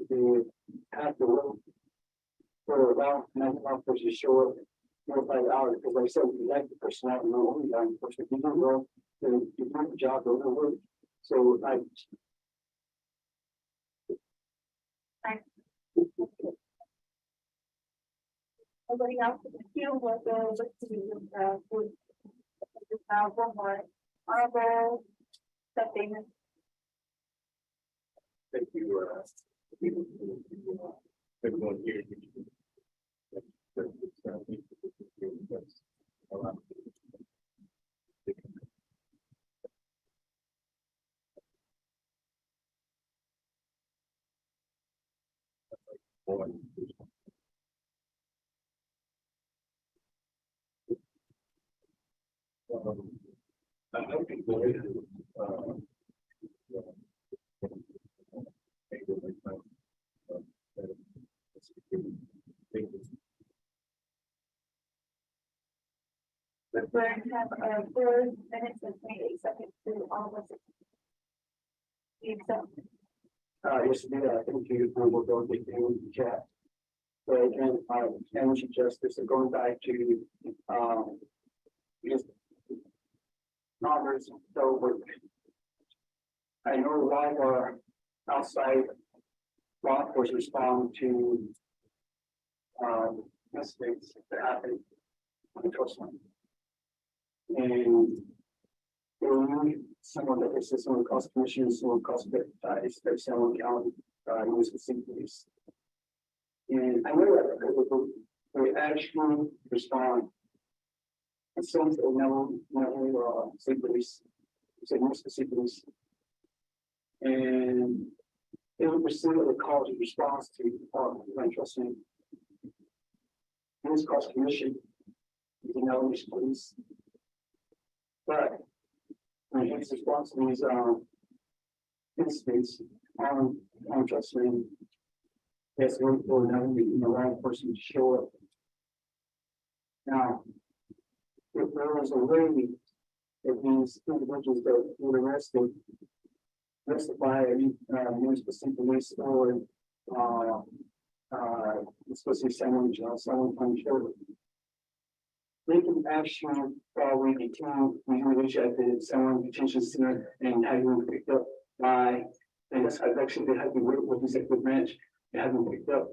they have to wait for about 9 hours to show up 4 or 5 hours because like I said, we like the person out and only law enforcement. You don't know to do the job over work. So I Nobody else in the queue will go with one more honorable statement. thank you. Everyone here. I hope you go ahead. We're going to have 4 minutes and 28 seconds to all of us. Yesterday, I think you will go get in the chat. So again, energy justice and going back to just numbers. So I know a lot of our outside law enforcement respond to mistakes that happen on enforcement. And they need someone that is someone cost commissioners, someone cost someone county, use the same police. And I know that we actually respond. And some say no, state police, say no specific police. And they would pursue the calls in response to interesting. This cost commission, you know, police. But when his response to these incidents on trust me, yes, we're not the right person to show up. Now, if there was a way that these individuals that were arrested by any specific police or especially someone from children, they can actually probably detain the individual at the someone detention center and have them picked up by, and that's actually they have to work with the executive branch. They have them picked up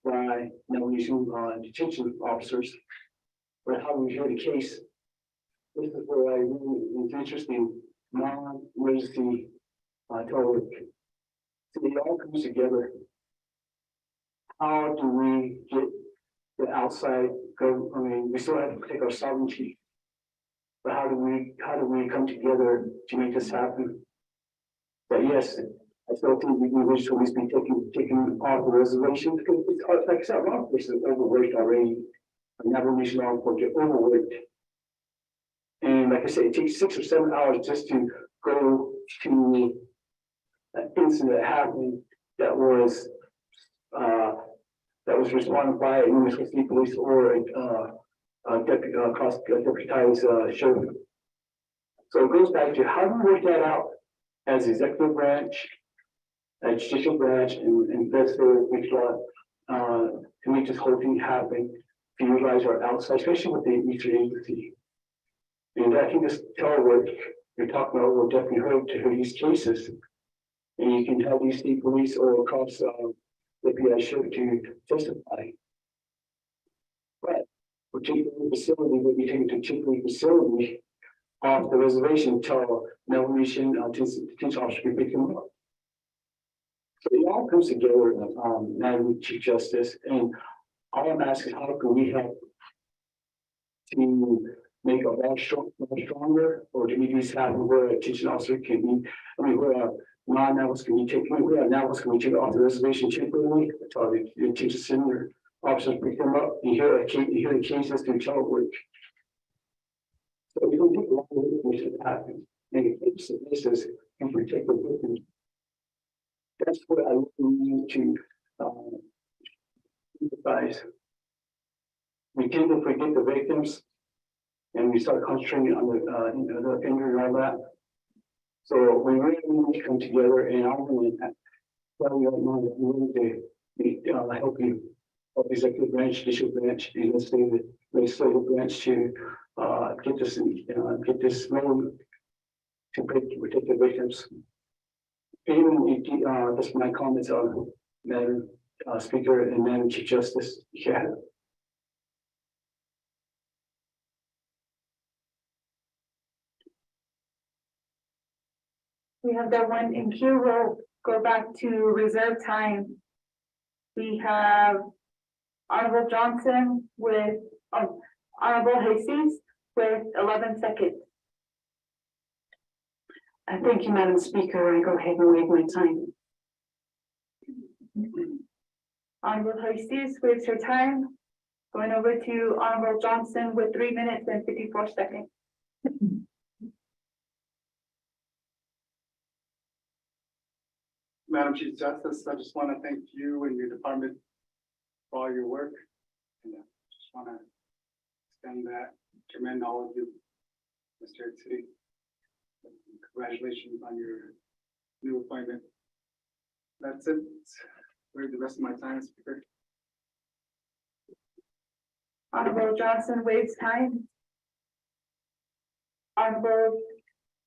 by detention officers. But how we hear the case, this is where I really is interesting. Non-emergency total. So they all come together. How do we get the outside go? I mean, we still have to protect our sovereignty, but how do we come together to make this happen? But yes, I still think we wish to always be taken off the reservation because it's like I said, a lot of places are overworked already. Never nation law enforcement overworked. And like I said, it takes 6 or 7 hours just to go to an incident that happened that was responded by a New York State Police or a deputized sheriff. So it goes back to how do we work that out as executive branch, judicial branch, and investigative to make this whole thing happen, to utilize our outside, especially with the Eastern Agency. And I can just tell what you're talking about, we'll definitely heard to hear these cases. And you can tell these state police or cops the PI should to testify. But particular facility will be taken to particular facility off the reservation until no nation detention officer can pick them up. So it all comes together, Madam Chief Justice, and all I'm asking is how can we help to make a law stronger, or to make this happen where a teaching officer can be, where non-analysts can be taken, where analysts can be taken off the reservation temporarily, until the teacher center officers pick them up, and hear the cases through telework. So we don't take a lot of information to happen. And the case of this is in protect the victims. That's what I need to emphasize. We tend to forget the victims, and we start concentrating on the offender and all that. So we really need to come together, and I'm going to Well, we all know that we need to help executive branch, judicial branch, the legislative branch to get this loan to protect the victims. Even that's my comments on Madam Speaker and Madam Chief Justice. Yeah. We have that one in queue. We'll go back to reserve time. We have Honorable Johnson with, Honorable Jesus with 11 seconds. Thank you, Madam Speaker. I go ahead and waive my time. Honorable Jesus waives her time. Going over to Honorable Johnson with 3 minutes and 54 seconds. Madam Chief Justice, I just want to thank you and your department for all your work. And I just want to extend that, commend all of you, Mr. City. Congratulations on your new appointment. That's it. For the rest of my time, Speaker. Honorable Johnson waives time. Honorable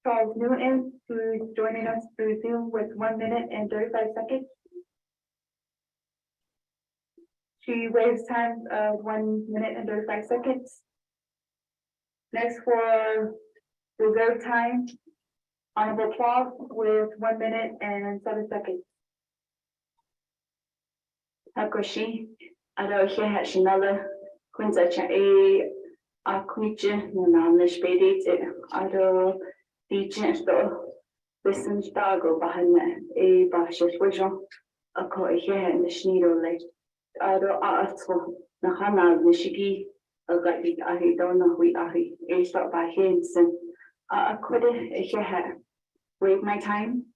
Charles Newton, who is joining us through Zoom with 1 minute and 35 seconds. She waives time of 1 minute and 35 seconds. Next for reserve time, Honorable Claus with 1 minute and 7 seconds. Hakoshi, Adohe Hashinala, Quinzacha A, Akuiche, Nanamish Bedit, Ado, Dichens, Listen Stago, Bahana, A Bashas Vision, Ako here in the Schneedo Lake, Ado Artful, Nahana, Nishigi, a Gati Ahi, Donna, we Ahi, A stop by Henson, Aquide, a here. Wait my time.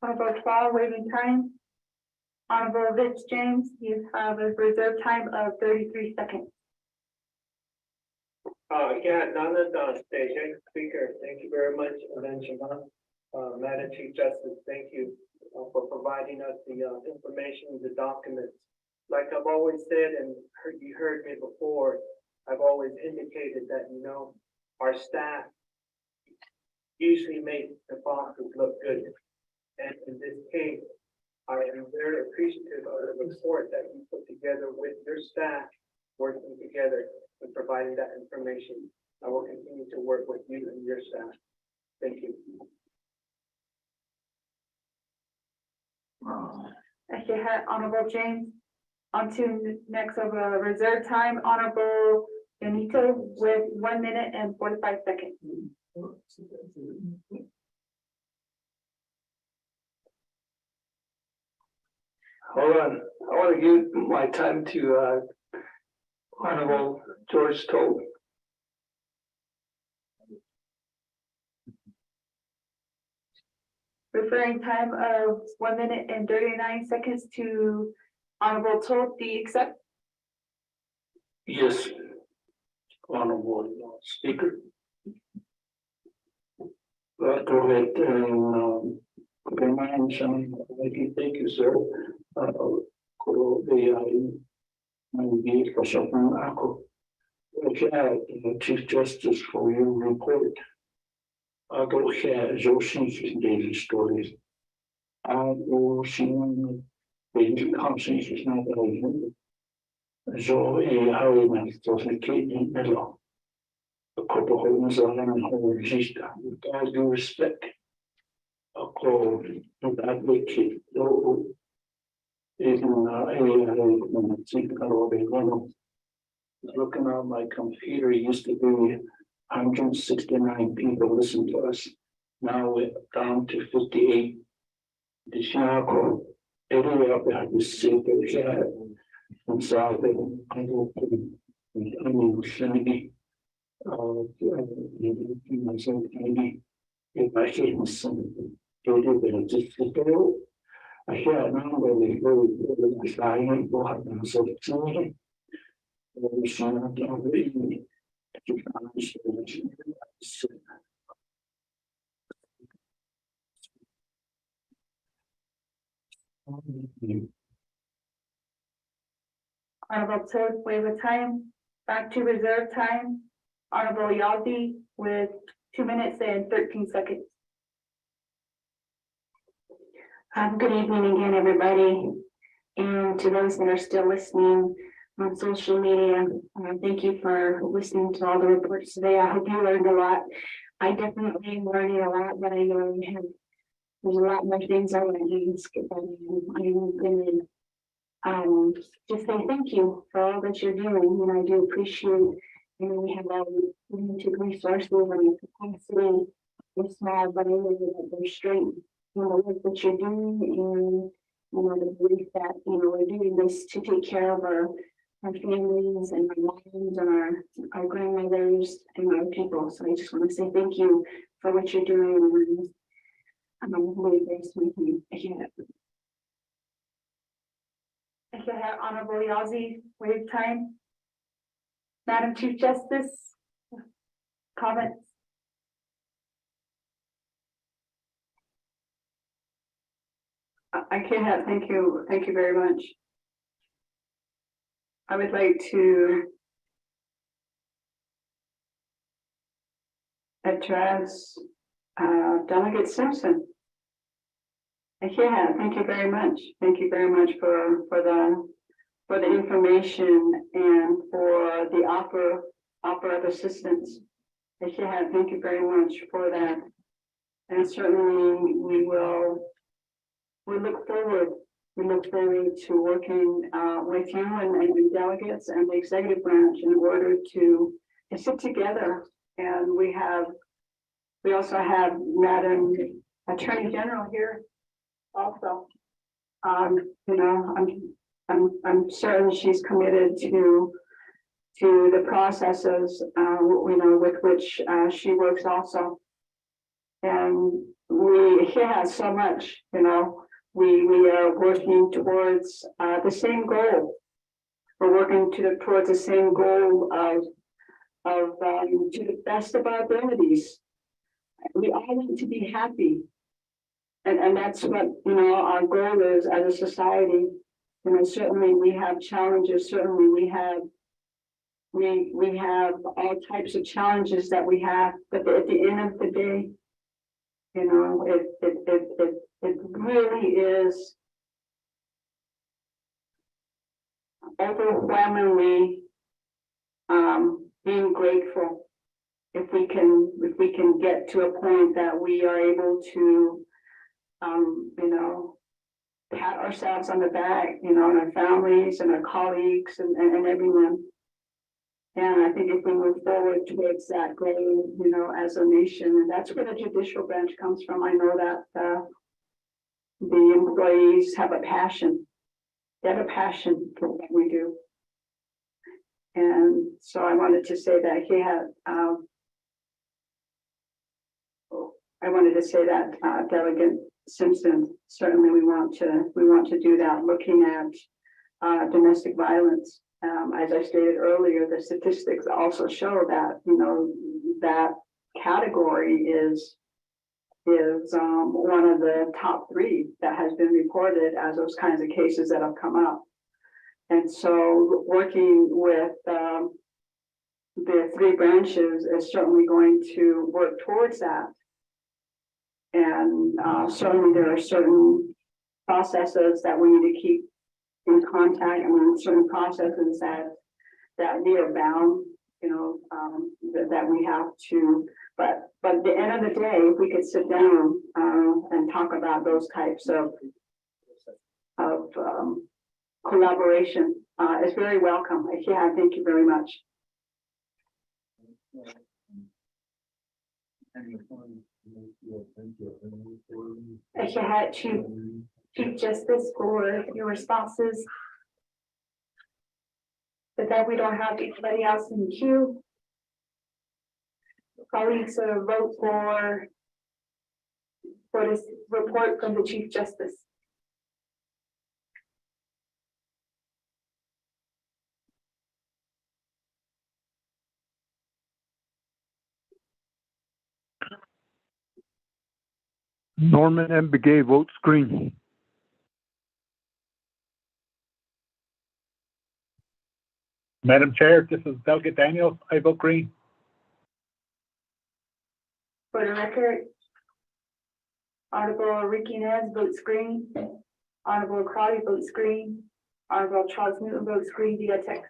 Honorable Claus waiving time. Honorable Rich James, you have a reserve time of 33 seconds. Nana Station Speaker, thank you very much, Madam Chief Justice, thank you for providing us the information, the documents. Like I've always said, and you heard me before, I've always indicated that, our staff usually make the bosses look good. And in this case, I am very appreciative of the report that you put together with your staff working together and providing that information. I will continue to work with you and your staff. Thank you. As you had Honorable James, on to next of reserve time, Honorable Benito with 1 minute and 45 seconds. Hold on. I want to give my time to Honorable George Toll. Referring time of 1 minute and 39 seconds to Honorable Toll, do you accept? Yes. Honorable Speaker. Go ahead and thank you, sir. Chief Justice, for your report. Go ahead, Joshi's daily stories. Go see the conversation is not that so how we manage to keep in the law. The couple homes are in whole register with all due respect. A call to advocate, though, even looking at my computer, used to be 169 people listen to us. Now we're down to 58. The Chicago area of the city and South if I hear some just go. I hear a number of the flying for having so much. We should not already. Honorable Toad, waive of time, back to reserve time. Honorable Yazdi with 2 minutes and 13 seconds. Good evening again, everybody. And to those that are still listening on social media, thank you for listening to all the reports today. I hope you learned a lot. I definitely am learning a lot, but I know there's a lot more things I want to ask. But I'm going to just say thank you for all that you're doing. And I do appreciate, we have all limited resources and capacity. We're small, but I know that there's strength in the work that you're doing, and the belief that we're doing this to take care of our families and our moms and our grandmothers and our people. So I just want to say thank you for what you're doing. And I'm really very sweet. I should have Honorable Yazdi, waive time. Madam Chief Justice, comments? I can't have, thank you very much. I would like to address Delegate Simpson. Yeah, thank you very much. Thank you very much for the information and for the offer of assistance. Yeah, thank you very much for that. And certainly we look forward to working with you and delegates and the executive branch in order to sit together. And we also have Madam Attorney General here also. I'm certain she's committed to the processes with which she works also. And we have so much, we are working towards the same goal. We're working towards the same goal of to the best of our abilities. We all want to be happy. And that's what, our goal is as a society. Certainly we have challenges, certainly we have all types of challenges that we have, but at the end of the day, it really is overwhelmingly being grateful if we can get to a point that we are able to pat ourselves on the back, and our families and our colleagues and everyone. And I think if we move forward towards that goal, as a nation, and that's where the judicial branch comes from. I know that the employees have a passion. They have a passion for what we do. And so I wanted to say that Delegate Simpson, certainly we want to do that, looking at domestic violence. As I stated earlier, the statistics also show that, that category is one of the top 3 that has been reported as those kinds of cases that have come up. And so working with the 3 branches is certainly going to work towards that. And certainly there are certain processes that we need to keep in contact. Certain processes that we are bound, that we have to, but at the end of the day, if we could sit down and talk about those types of collaboration, is very welcome. Yeah, thank you very much. I should have Chief Justice for your responses. But that we don't have anybody else in the queue. Colleagues, vote for this report from the Chief Justice. Norman M. Begay, vote screen. Madam Chair, this is Delegate Daniels. I vote green. For the record, Honorable Ricky Nez votes green. Honorable Crowley votes green. Honorable Charles Newton votes green via text.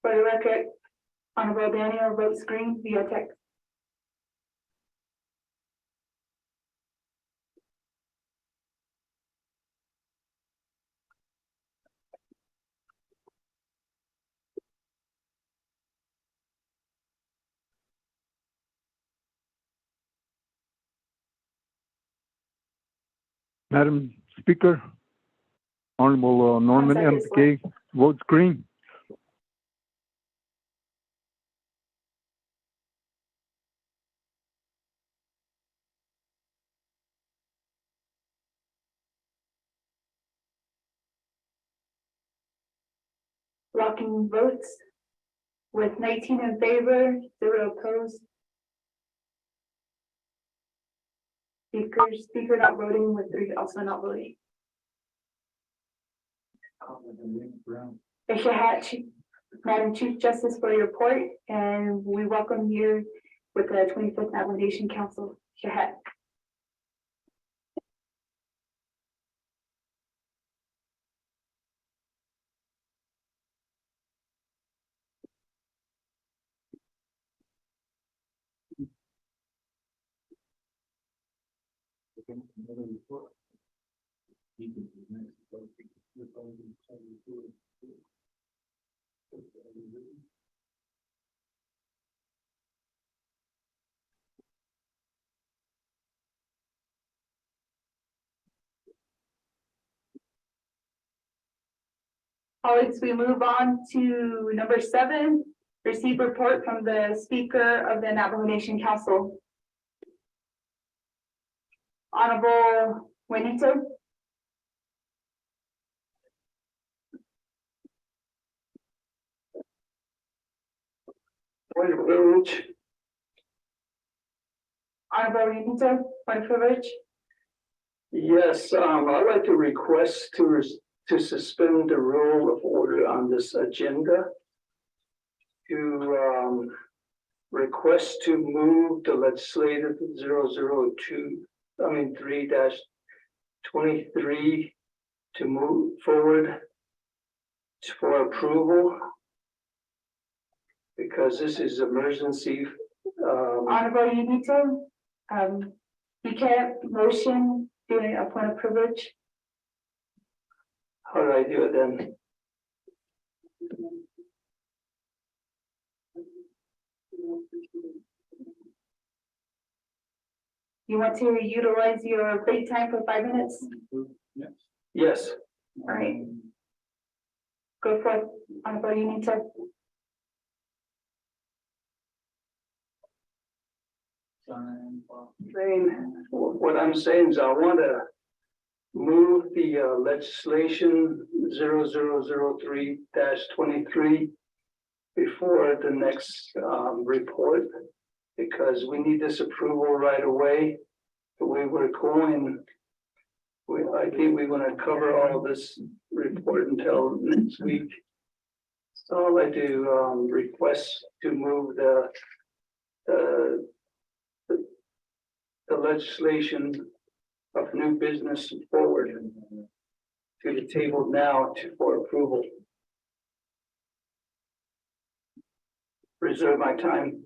For the record, Honorable Daniel votes green via text. Madam Speaker, Honorable Norman M. Gay votes green. Locking votes with 19 in favor, 0 opposed. Speaker not voting with 3 also not voting. Shahat, Madam Chief Justice, for your report, and we welcome you with the 25th Navajo Council. Shahat. Colleagues, we move on to number 7, receive report from the Speaker of the Navajo Nation Council. Honorable Juanito. Point of privilege. Honorable Juanito, point of privilege. Yes, I'd like to request to suspend the rule of order on this agenda. To request to move the legislative 3-23 to move forward for approval. Because this is emergency. Honorable Juanito, you can't motion doing a point of privilege. How do I do it then? You want to utilize your break time for 5 minutes? Yes. All right. Go for it, Honorable Juanito. What I'm saying is I want to move the legislation 0003-23 before the next report, because we need this approval right away. The way we're going, I think we're going to cover all of this report until next week. So I'd like to request to move the legislation of new business forward to the table now for approval. Reserve my time.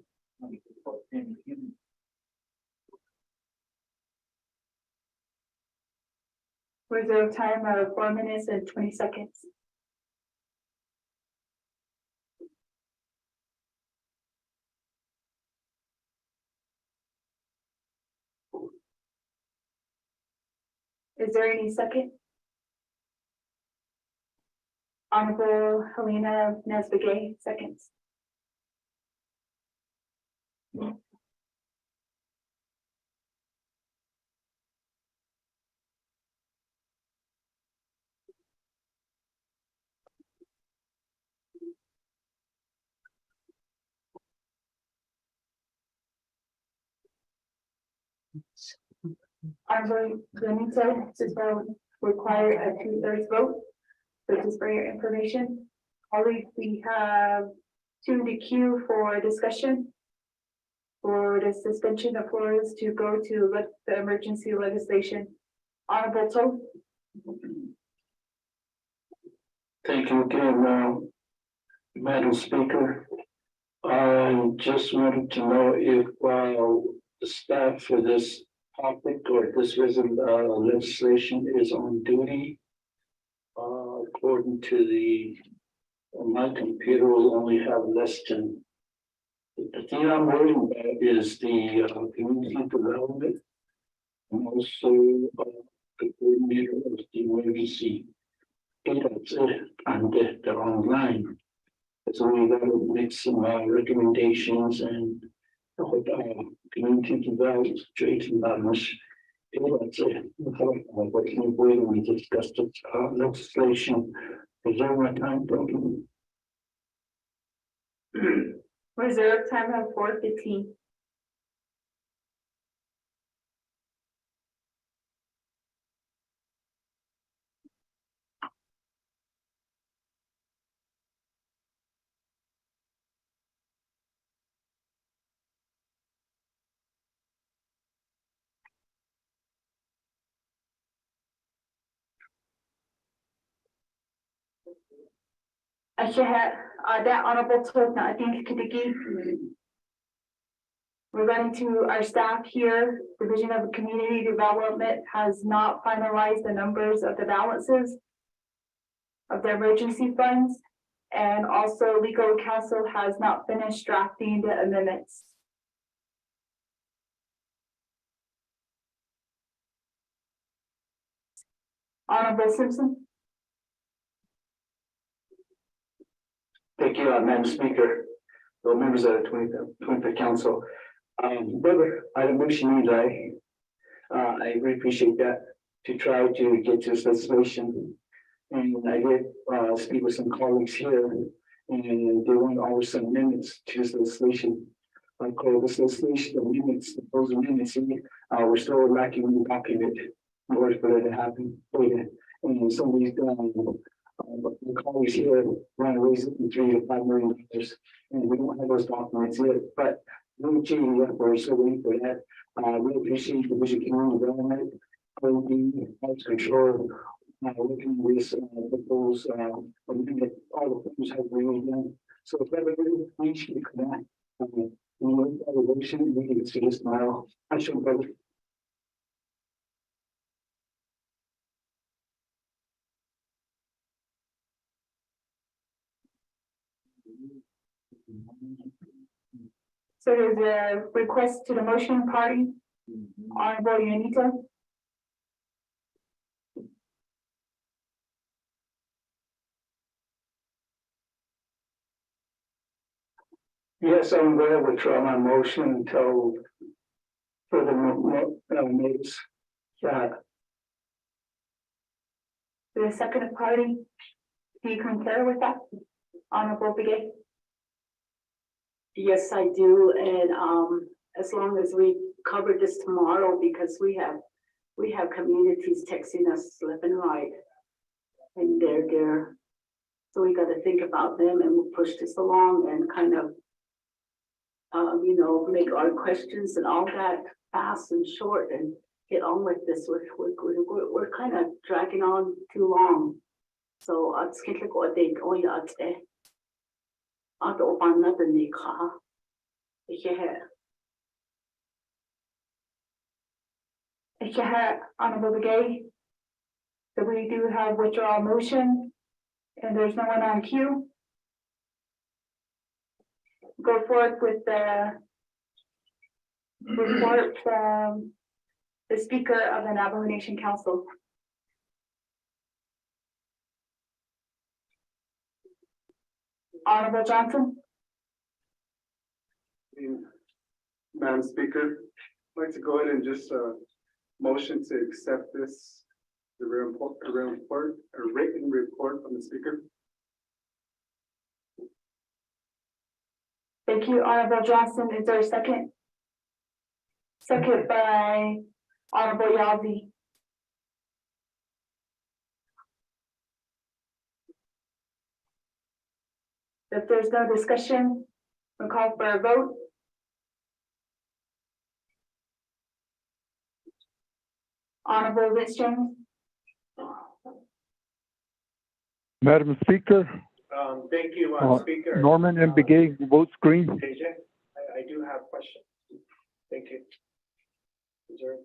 Reserve time of 4 minutes and 20 seconds. Is there any second? Honorable Helena Nesbegay, seconds. Honorable Benito, this will require a 2/3 vote. So just for your information, colleagues, we have two in the queue for discussion. For the suspension of floors to go to the emergency legislation. Honorable Toth. Thank you again, Madam Speaker. I just wanted to know if, the staff for this topic or this legislation is on duty. According to my computer will only have less than. The thing I'm worried about is the, community development. And also, the coordinator of the emergency. And they're online. So we got to make some recommendations and community development, trade balance. We discussed legislation. Preserve my time, thank you. Reserve time of 4:15. I should have, that honorable Toth, I think Kadiki. We're running to our staff here. Division of Community Development has not finalized the numbers of the balances of the emergency funds. And also legal counsel has not finished drafting the amendments. Honorable Simpson. Thank you, Madam Speaker. The members of the 25th Council. Brother, I have a motion made. I really appreciate that to try to get to this legislation. And I did speak with some colleagues here, and they want to offer some amendments to this legislation. I call this legislation amendments, those amendments, we're still lacking in the document in order for that to happen. And some of these the colleagues here want to raise it from $3 to $5 million, and we don't have those documents yet. But we're changing that. We're still waiting for that. We appreciate the Division of Community Development, House Control, looking at this proposed amendment. All the things have really done. So if everybody please keep that. We can see this tomorrow. I should go. So there's a request to the motion party. Honorable Yanita. Yes, I'm going to withdraw my motion until further notice. Yeah. The second party. Do you concur with that? Honorable Begay. Yes, I do, and as long as we cover this tomorrow, because we have communities texting us left and right. And they're there. So we gotta think about them and we'll push this along and kind of make our questions and all that fast and short and get on with this. We're kind of dragging on too long. So it's kind of what they go at another nika. Honorable Begay. So we do have withdrawal motion, and there's no one on queue. Go forth with the report from the Speaker of the Navajo Nation Council. Honorable Johnson. Madam Speaker, I'd like to go ahead and just motion to accept this, the written report from the speaker. Thank you, Honorable Johnson. Is there a second? Second by Honorable Yazzie. If there's no discussion, we'll call for a vote. Honorable Rich Jones. Madam Speaker, Thank you, Speaker. Norman M. Begay, vote screen. AJ, I do have questions. Thank you. Is there?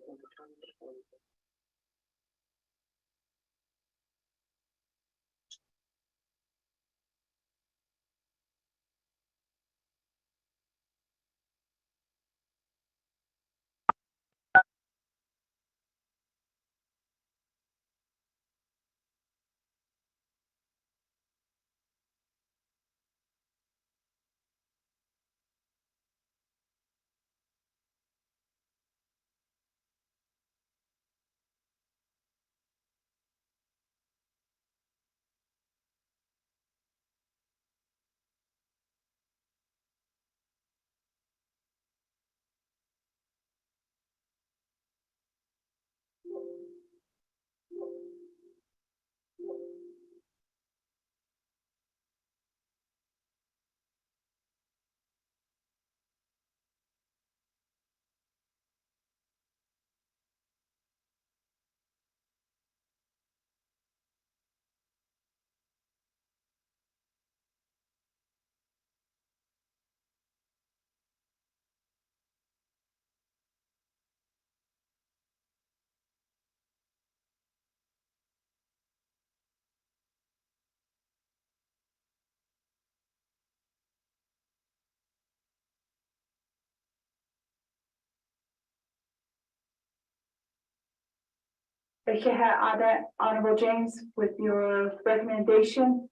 Honorable James, with your recommendation.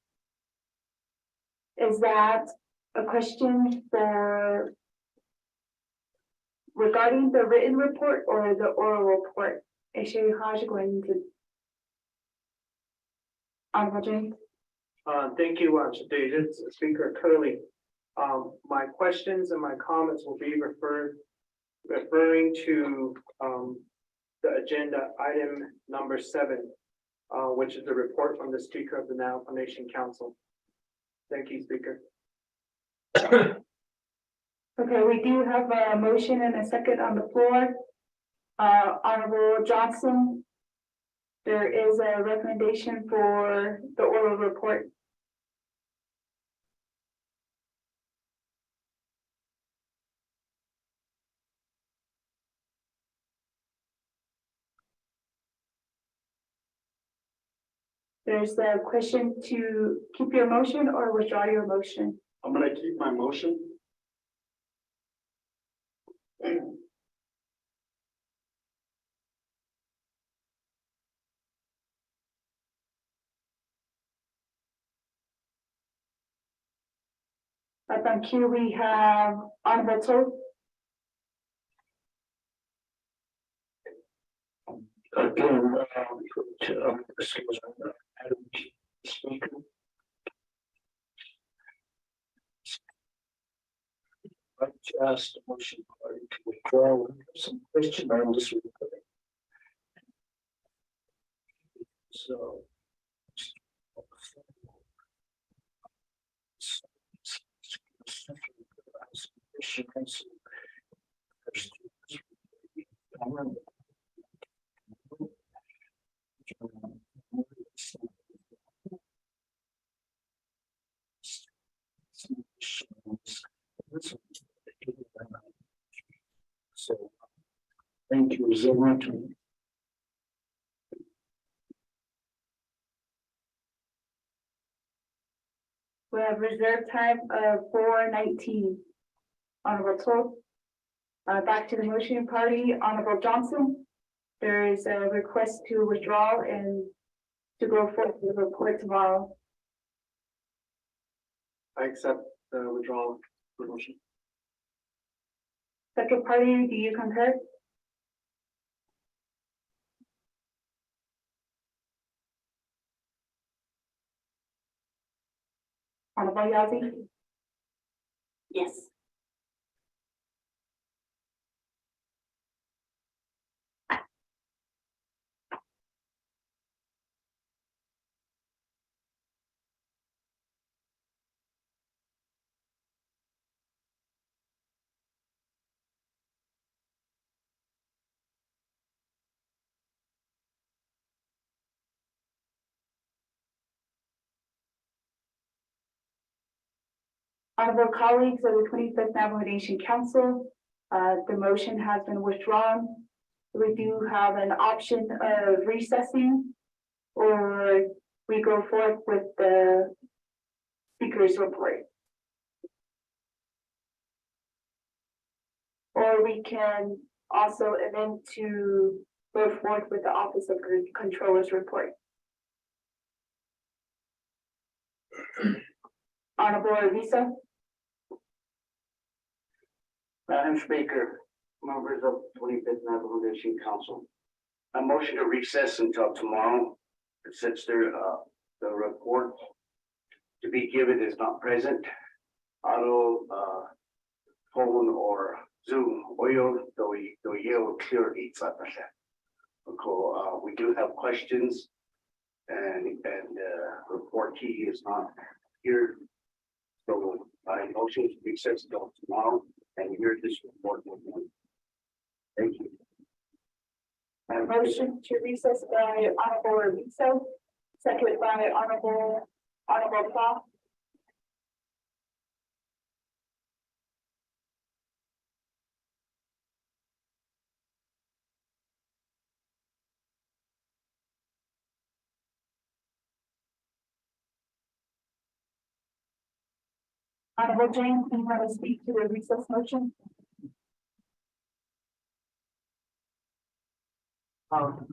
Is that a question for regarding the written report or the oral report? Going to Honorable James. Thank you, Speaker Curley. My questions and my comments will be referring to the agenda item number 7, which is the report from the Speaker of the Navajo Nation Council. Thank you, Speaker. Okay, we do have a motion and a second on the floor. Honorable Johnson, there is a recommendation for the oral report. There's a question to keep your motion or withdraw your motion. I'm gonna keep my motion. Up on queue, we have Honorable Toth. Again, excuse me, Madam Speaker. I just motion party to withdraw some question on this report. So. So, thank you so much. We have reserve time of 4:19. Honorable Toth. Back to the motion party, Honorable Johnson. There is a request to withdraw and to go forward with the report tomorrow. I accept the withdrawal for motion. Second party, do you concur? Honorable Yazzie? Yes. Honorable colleagues of the 25th Navajo Nation Council, the motion has been withdrawn. We do have an option of recessing, or we go forth with the speaker's report. Or we can also amend to go forth with the Office of Controller's report. Honorable Arisa? Madam Speaker, members of 25th Navajo Nation Council, a motion to recess until tomorrow, since the report to be given is not present. Auto, phone or Zoom, oyo, do you clear each other. We do have questions, and report key is not here. So I motion to recess until tomorrow and hear this report. Thank you. Motion to recess by Honorable Arisa, seconded by Honorable Plow. Honorable James, do you want to speak to the recess motion?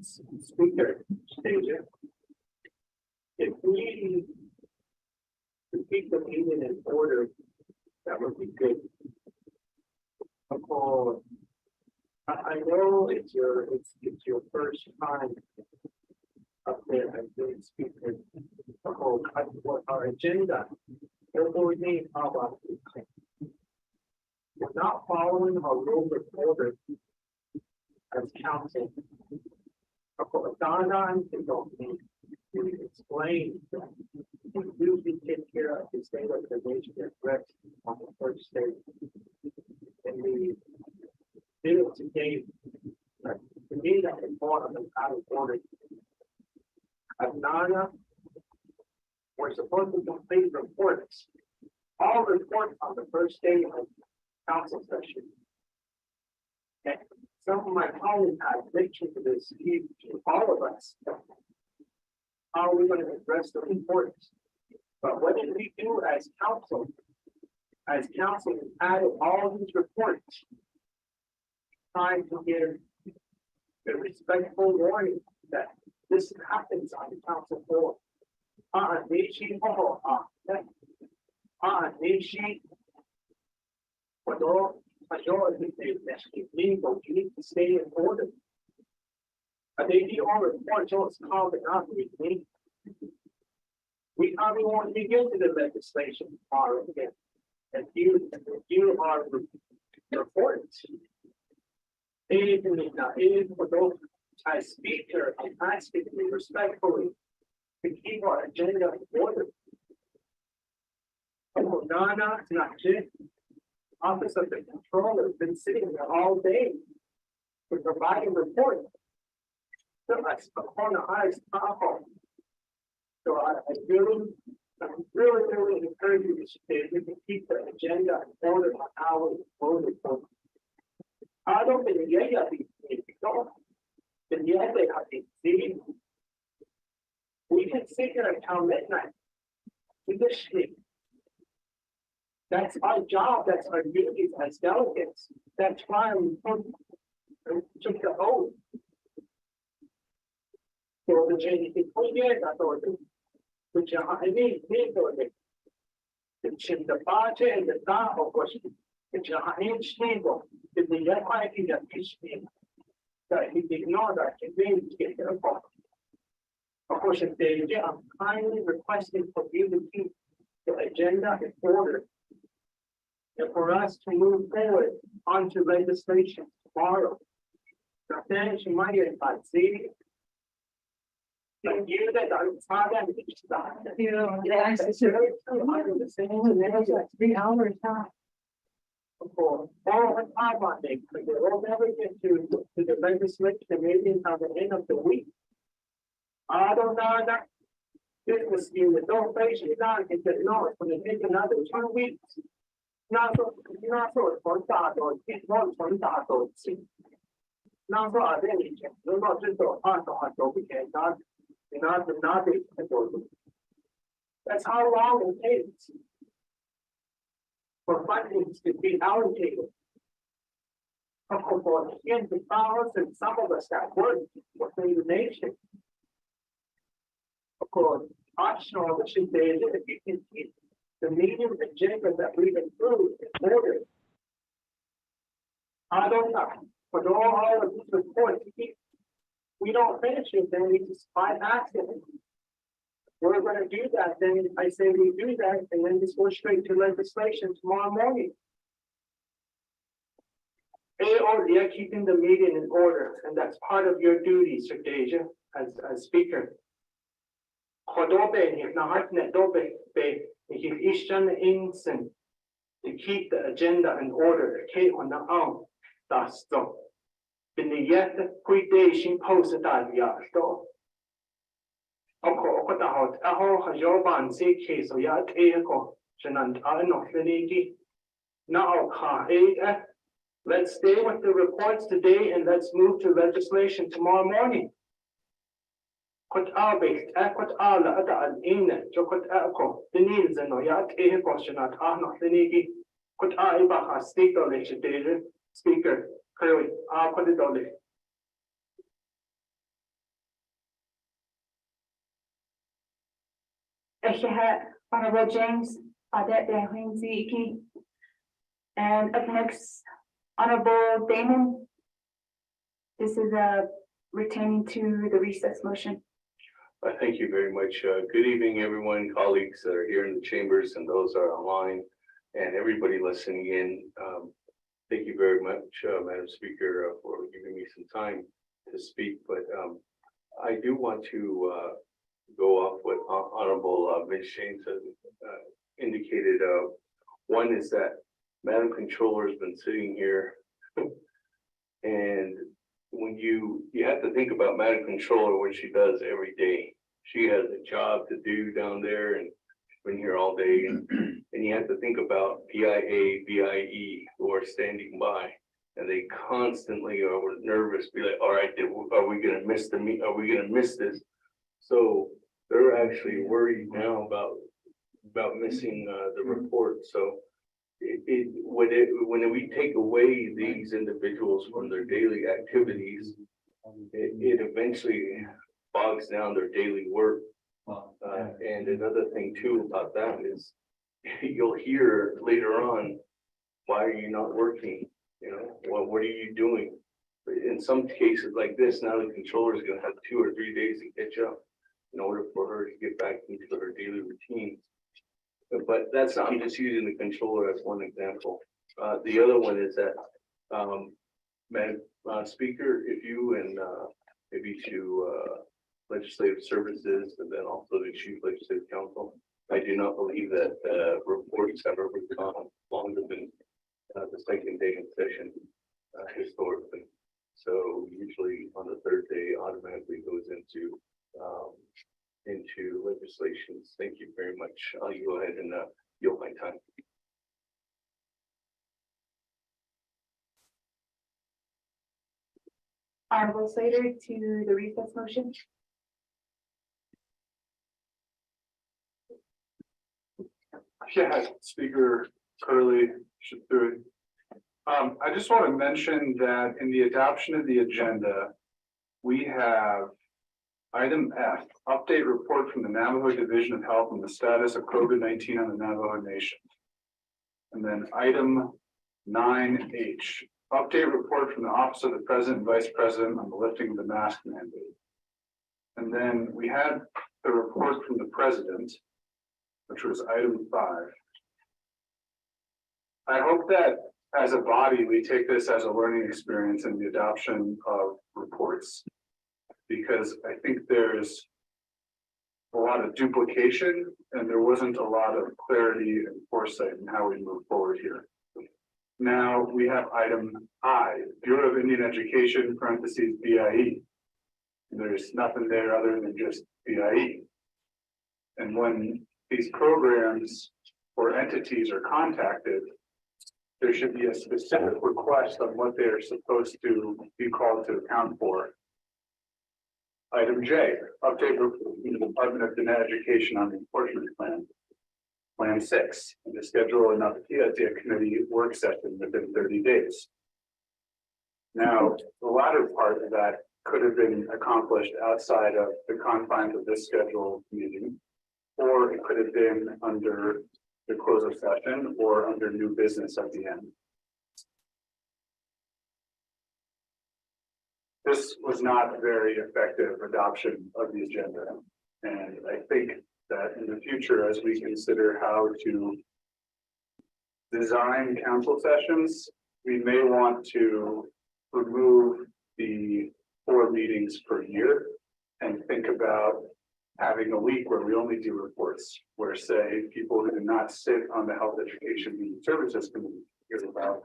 Speaker, Stasia. If we to keep the meeting in order, that would be good. I know it's your first time up there as the speaker. What our agenda, what we need, how about we're not following our rule of order as council. Donna, they don't need to explain that we usually take care of the state organization and threats on the first day. And we did it today. To me, that is part of an out of order. Nana, we're supposed to complete reports. All reports on the first day of council session. Okay. Some of my colleagues have mentioned this to all of us. How are we going to address the reports? But what did we do as council? As council, we added all these reports, trying to give a respectful warning that this happens on the council floor. Majority legal, you need to stay in order. They need all reports, it's called the conflict. We probably won't begin to the legislation tomorrow again. And you are reports. Even for those as speaker, I'm asking you respectfully to keep our agenda in order. Nana, it's not good. Office of the Controller has been sitting there all day to provide a report. So I really encourage you to keep the agenda in order on how we voted for. I don't think we can sit here until midnight. We just sleep. That's our job, that's our duty as delegates. That's why we took the oath. So the change is which I need to which is the budget and the top of course, which I need stable, if the FIT that is stable. That he ignored that, he didn't get their fault. Of course, if they, I'm kindly requesting for you to keep the agenda in order. And for us to move forward onto legislation tomorrow. Then she might get by city. Like you that are father. You know, it's 3 hours time. For all the time on it, but they will never get to the legislation meeting on the end of the week. I don't know that. This was you, the don't face it down, it's the north, when they take another 2 weeks. Not so, for that, or it's not for that, or see. Not so, I think, you're not just a hard, we can't, not, that's how long it takes for fundings to be allocated. Of course, in the powers and some of us that work for the nation. Of course, optional, which is if you can keep the medium agenda that we've approved in order. I don't know, but all of these reports, we don't finish it, then we just bypass it. We're gonna do that, then I say we do that, and then just go straight to legislation tomorrow morning. They're keeping the meeting in order, and that's part of your duty, Sir Deja, as speaker. To keep the agenda in order, Kate on the own, that's so. In the yet, pre-dation posted that we are so. Ako the hot, aho hajoban see case or yat echo, shanant no finiki. Now, let's stay with the reports today and let's move to legislation tomorrow morning. Kot arbeikt, kot alla ada al inne, jokot echo, the needs and no yat echo, shanant no finiki. Kot aiba has state on legislator, speaker, clearly, put it on it. Honorable James, Adet Ziki. And up next, Honorable Damon. This is retaining to the recess motion. Thank you very much. Good evening, everyone, colleagues that are here in the chambers and those that are online and everybody listening in. Thank you very much, Madam Speaker, for giving me some time to speak, but I do want to go off what Honorable Ms. James has indicated. One is that Madam Controller has been sitting here and when you have to think about Madam Controller, what she does every day. She has a job to do down there and been here all day and you have to think about PIA, BIE who are standing by and they constantly are nervous, be like, all right, are we gonna miss the meet? Are we gonna miss this? So they're actually worried now about missing the report. So when we take away these individuals from their daily activities, it eventually bogs down their daily work. And another thing too about that is you'll hear later on, why are you not working? You know, well, what are you doing? In some cases like this, now the controller is going to have 2 or 3 days to catch up in order for her to get back into her daily routine. But that's not, I'm just using the controller as one example. The other one is that, Madam Speaker, if you and maybe to Legislative Services and then also the Chief Legislative Council, I do not believe that reports have ever gone longer than the second day in session historically. So usually on the third day automatically goes into legislations. Thank you very much. I'll go ahead and yield my time. Honorable Slater to the recess motion. Yeah, Speaker, Curly should do it. I just want to mention that in the adoption of the agenda, we have item F, update report from the Navajo Division of Health on the status of COVID-19 on the Navajo Nation. And then item 9H, update report from the Office of the President and Vice President on the lifting of the mask mandate. And then we had the report from the President, which was item 5. I hope that as a body, we take this as a learning experience in the adoption of reports. Because I think there's a lot of duplication and there wasn't a lot of clarity and foresight in how we move forward here. Now we have item I, Bureau of Indian Education, parentheses, BIE. There's nothing there other than just BIE. And when these programs or entities are contacted, there should be a specific request on what they're supposed to be called to account for. Item J, update from the Department of Education on the enforcement plan. Plan 6, and to schedule an update committee work session within 30 days. Now, the latter part of that could have been accomplished outside of the confines of this scheduled meeting, or it could have been under the close of session or under new business at the end. This was not a very effective adoption of the agenda. And I think that in the future, as we consider how to design council sessions, we may want to remove the 4 meetings per year and think about having a week where we only do reports, where say people who do not sit on the Health Education and Human Services Committee hear about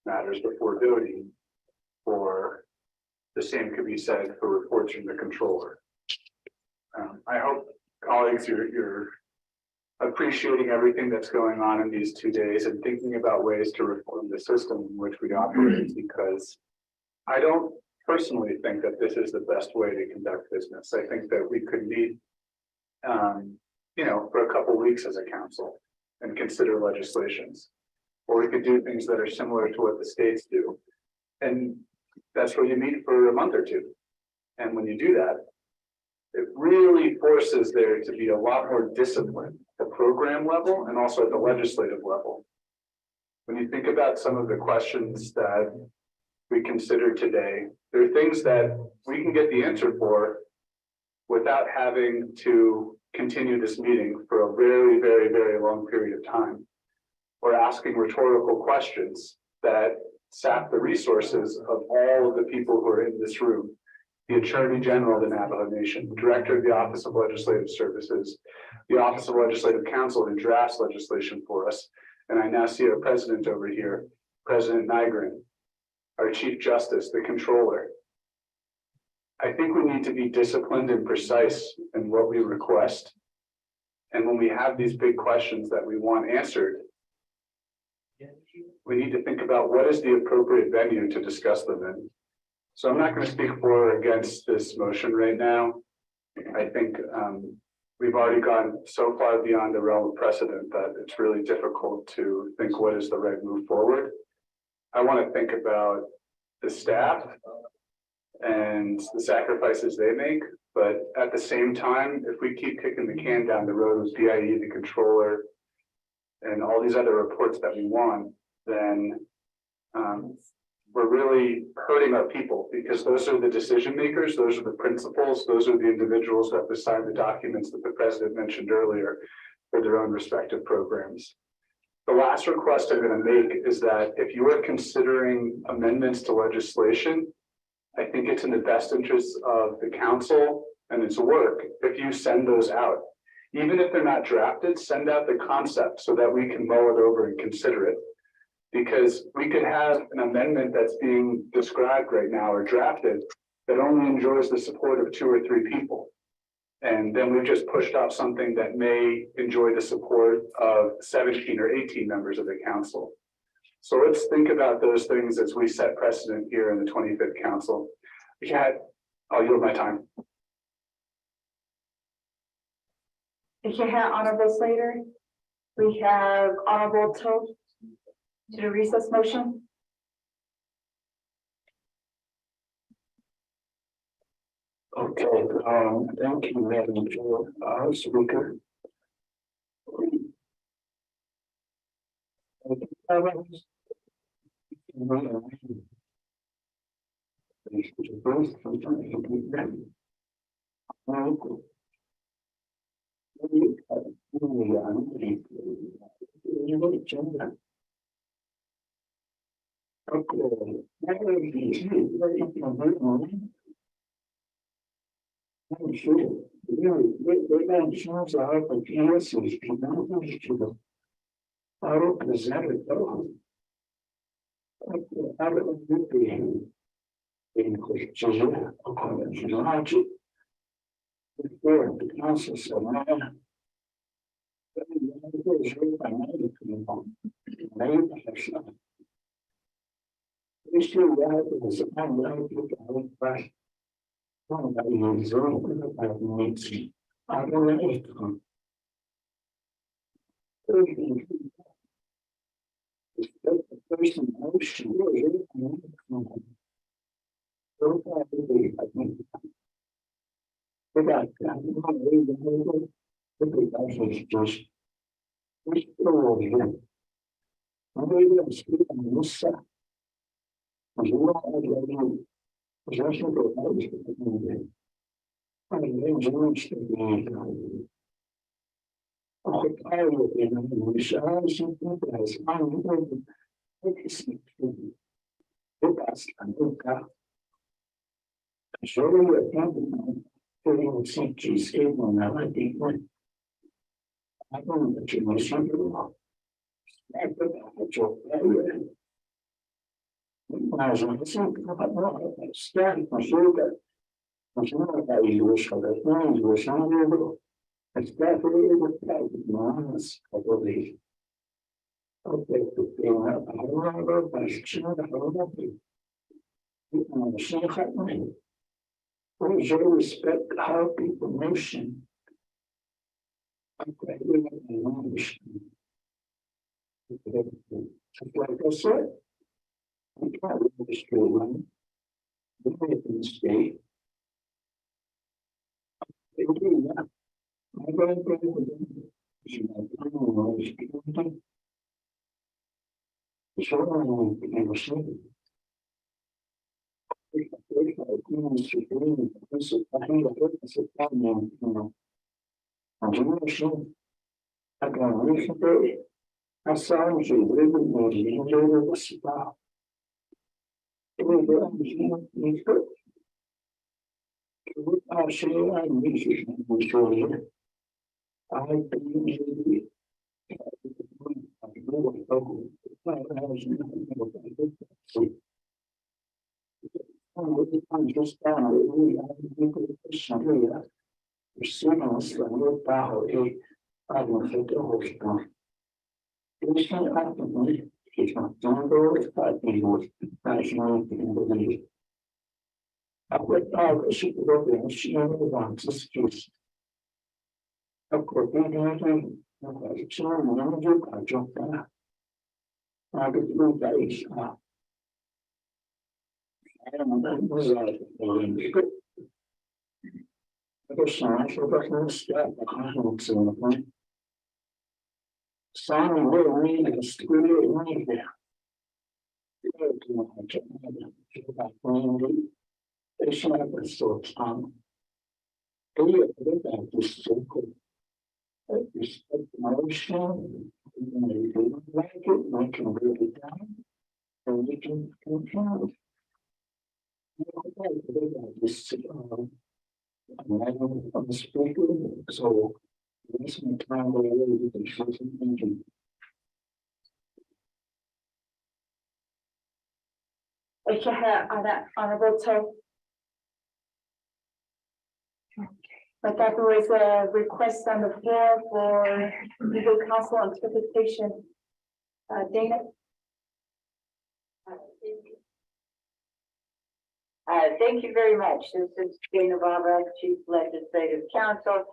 matters before voting, or the same could be said for reports from the controller. I hope, colleagues, you're appreciating everything that's going on in these 2 days and thinking about ways to reform the system in which we operate, because I don't personally think that this is the best way to conduct business. I think that we could meet, for a couple of weeks as a council and consider legislations, or we could do things that are similar to what the states do. And that's where you meet for a month or 2. And when you do that, it really forces there to be a lot more discipline at the program level and also at the legislative level. When you think about some of the questions that we consider today, there are things that we can get the answer for without having to continue this meeting for a very, very, very long period of time. Or asking rhetorical questions that sap the resources of all of the people who are in this room. The Attorney General of the Navajo Nation, the Director of the Office of Legislative Services, the Office of Legislative Counsel who drafts legislation for us. And I now see our President over here, President Nygren, our Chief Justice, the Controller. I think we need to be disciplined and precise in what we request. And when we have these big questions that we want answered, we need to think about what is the appropriate venue to discuss them in. So I'm not going to speak for or against this motion right now. I think we've already gone so far beyond the realm of precedent that it's really difficult to think what is the right move forward. I want to think about the staff and the sacrifices they make, but at the same time, if we keep kicking the can down the road with PIE, the controller, and all these other reports that we want, then we're really hurting our people, because those are the decision makers, those are the principals, those are the individuals that have to sign the documents that the president mentioned earlier for their own respective programs. The last request I'm going to make is that if you are considering amendments to legislation, I think it's in the best interest of the council and its work if you send those out. Even if they're not drafted, send out the concept so that we can mull it over and consider it. Because we could have an amendment that's being described right now or drafted that only enjoys the support of 2 or 3 people. And then we've just pushed off something that may enjoy the support of 17 or 18 members of the council. So let's think about those things as we set precedent here in the 25th Council. I'll yield my time. If you have Honorable Slater, we have Honorable to the recess motion. Okay, thank you, Madam Chair, Speaker. Okay, on that honorable toe. But that was a request on the floor for legal counsel interpretation. Dana? Thank you very much. This is Dana Barbara, Chief Legislative Counsel.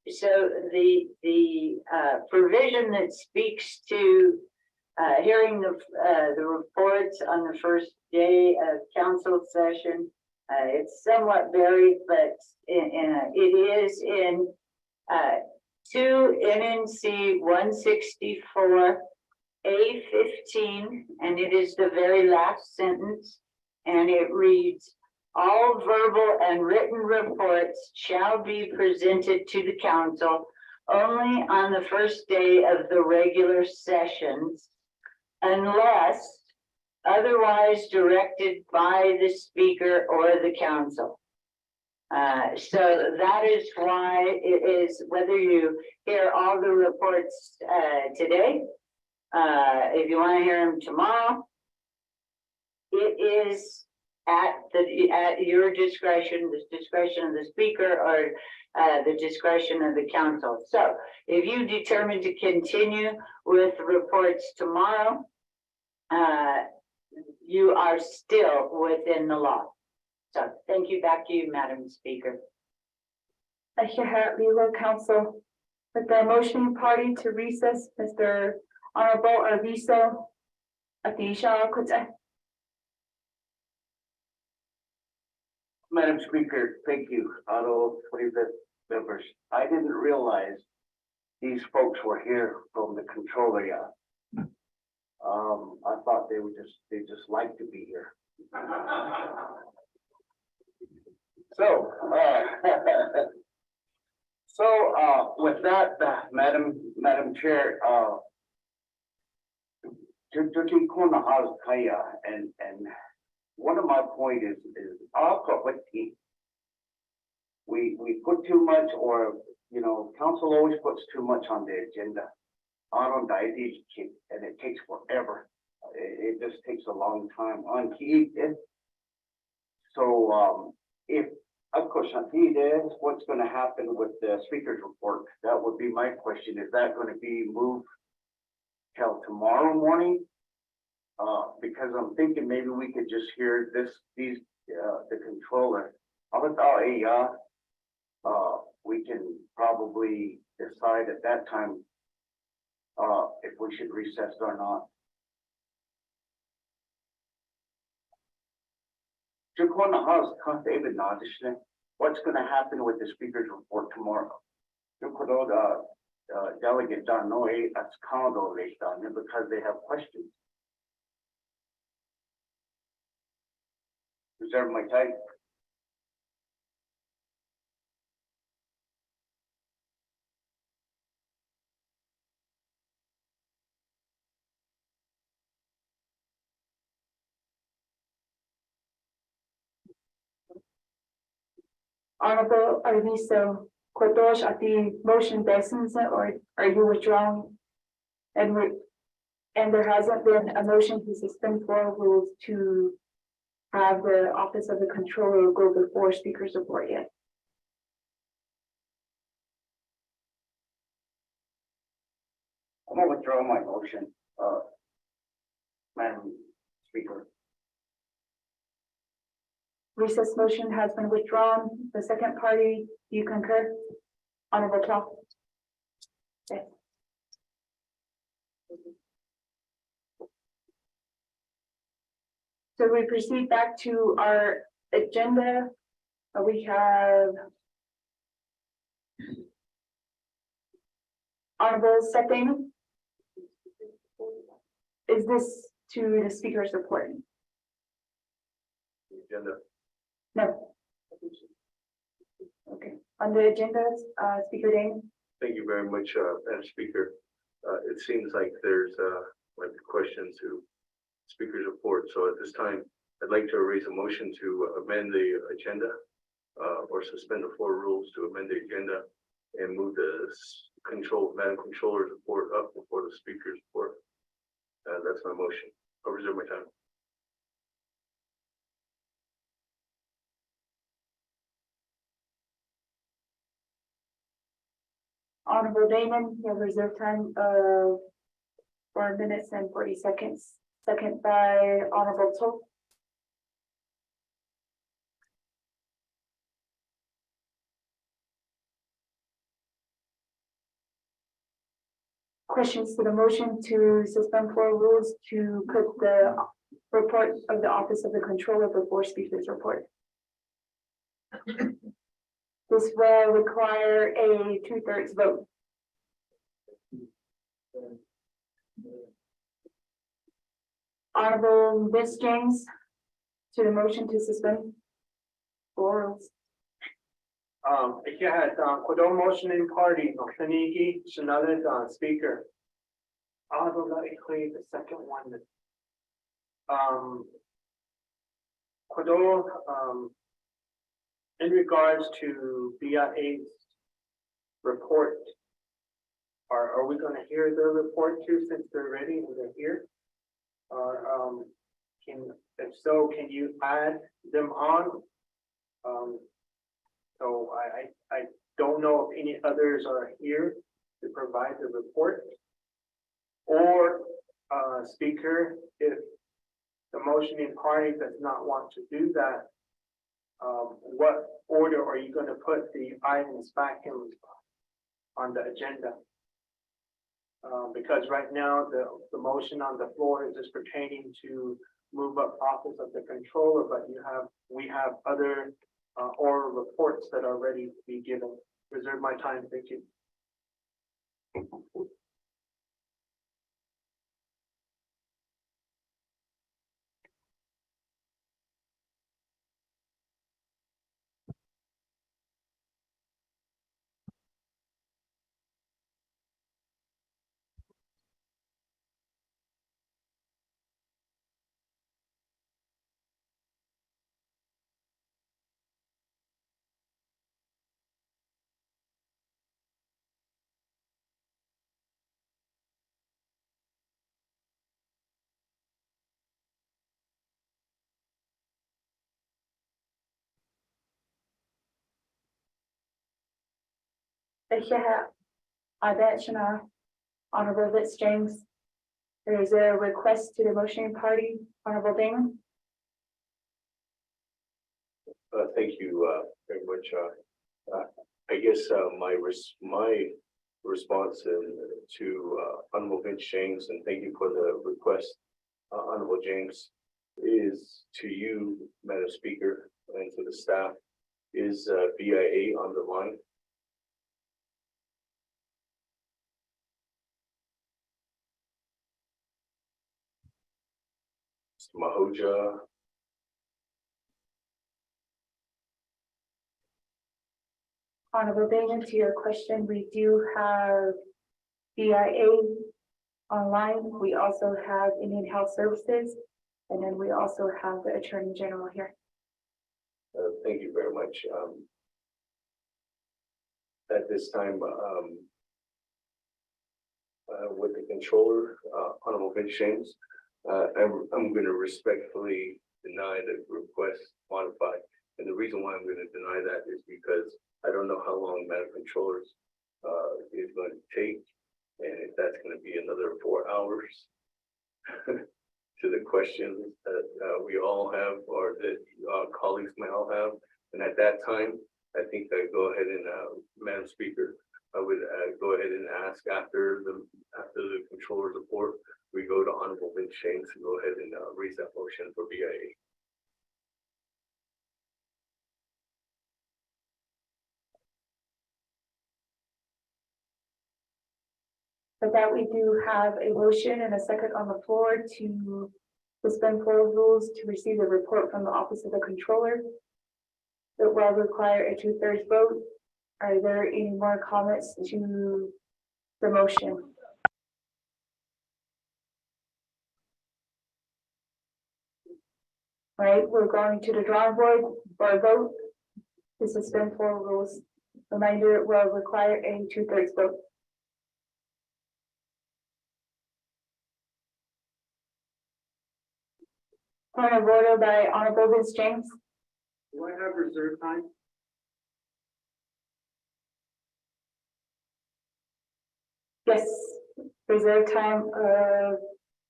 So the provision that speaks to Hearing the reports on the first day of council session. It's somewhat varied, but it is in 2 NNC 164 A15, and it is the very last sentence, and it reads, all verbal and written reports shall be presented to the council only on the first day of the regular sessions, unless otherwise directed by the speaker or the council. So that is why it is, whether you hear all the reports today, if you want to hear them tomorrow, it is at your discretion, the discretion of the speaker or the discretion of the council. So if you determine to continue with the reports tomorrow, you are still within the law. So thank you. Back to you, Madam Speaker. I hear her legal counsel with the motion party to recess, Mr. Honorable Arvizo Atisha Kutse. Madam Speaker, thank you. Auto 25th members. I didn't realize these folks were here from the controller yard. I thought they just like to be here. So, with that, Madam Chair, and one of my point is we put too much, or council always puts too much on the agenda. On diabetes, and it takes forever. It just takes a long time on key. So if of course is what's going to happen with the speaker's report, that would be my question. Is that going to be moved till tomorrow morning? Because I'm thinking maybe we could just hear the controller. We can probably decide at that time if we should recess or not. What's going to happen with the speaker's report tomorrow? Delegate Darnoy, that's condo because they have questions. Reserve my time. Honorable Arvizo Kotosh at the motion passes, or are you withdrawing? And there hasn't been a motion to suspend floor rules to have the office of the controller go before speaker's report yet. I'm gonna withdraw my motion, Madam Speaker. Recess motion has been withdrawn. The second party, do you concur? Honorable Claw. Okay. So we proceed back to our agenda. We have Honorable Setting. Is this to the speaker's report? Agenda. No. Okay, on the agenda, Speaker Dane. Thank you very much, Madam Speaker. It seems like there's might be questions to speaker's report. So at this time, I'd like to raise a motion to amend the agenda or suspend the floor rules to amend the agenda and move the Madam Controller's report up before the speaker's report. That's my motion. I'll reserve my time. Honorable Damon, you have reserved time of 4 minutes and 40 seconds. Second by Honorable Toth. questions to the motion to suspend floor rules to put the report of the Office of the Controller before speaker's report? This will require a 2/3 vote. Honorable Ms. James, to the motion to suspend floor rules. Kwadon motion party, Kaniki, Shanada, speaker. I'll let it clear the second one. Kwadon, in regards to BIA's report, are we gonna hear their report too, since they're ready and they're here? Or, if so, can you add them on? So I don't know if any others are here to provide the report. Or, speaker, if the motioning party does not want to do that, what order are you gonna put the items back in on the agenda? Because right now, the motion on the floor is just pertaining to move up office of the controller, but we have other oral reports that are ready to be given. Reserve my time, thank you. Honorable Ms. James. There is a request to the motioning party, Honorable Damon. Thank you, very much. I guess, my response to, Honorable Vince James, and thank you for the request, Honorable James, is to you, Madam Speaker, and to the staff, is, BIA on the line? Mr. Mahoja. Honorable Damon, to your question, we do have BIA online. We also have Indian Health Services, and then we also have the Attorney General here. Thank you very much. At this time, with the controller, Honorable Vince James, I'm going to respectfully deny the request modified. And the reason why I'm going to deny that is because I don't know how long Madam Controllers is going to take, and if that's going to be another 4 hours to the questions that we all have, or that colleagues may all have. And at that time, I think I go ahead and, Madam Speaker, I would go ahead and ask after the controller's report, we go to Honorable Vince James to go ahead and raise that motion for BIA. For that, we do have a motion and a second on the floor to suspend floor rules to receive the report from the Office of the Controller. It will require a 2/3 vote. Are there any more comments to the motion? All right, we're going to the drawing board for a vote to suspend floor rules. Reminder, it will require a 2/3 vote. Point of order by Honorable Vince James. Do I have reserve time? Yes, reserve time of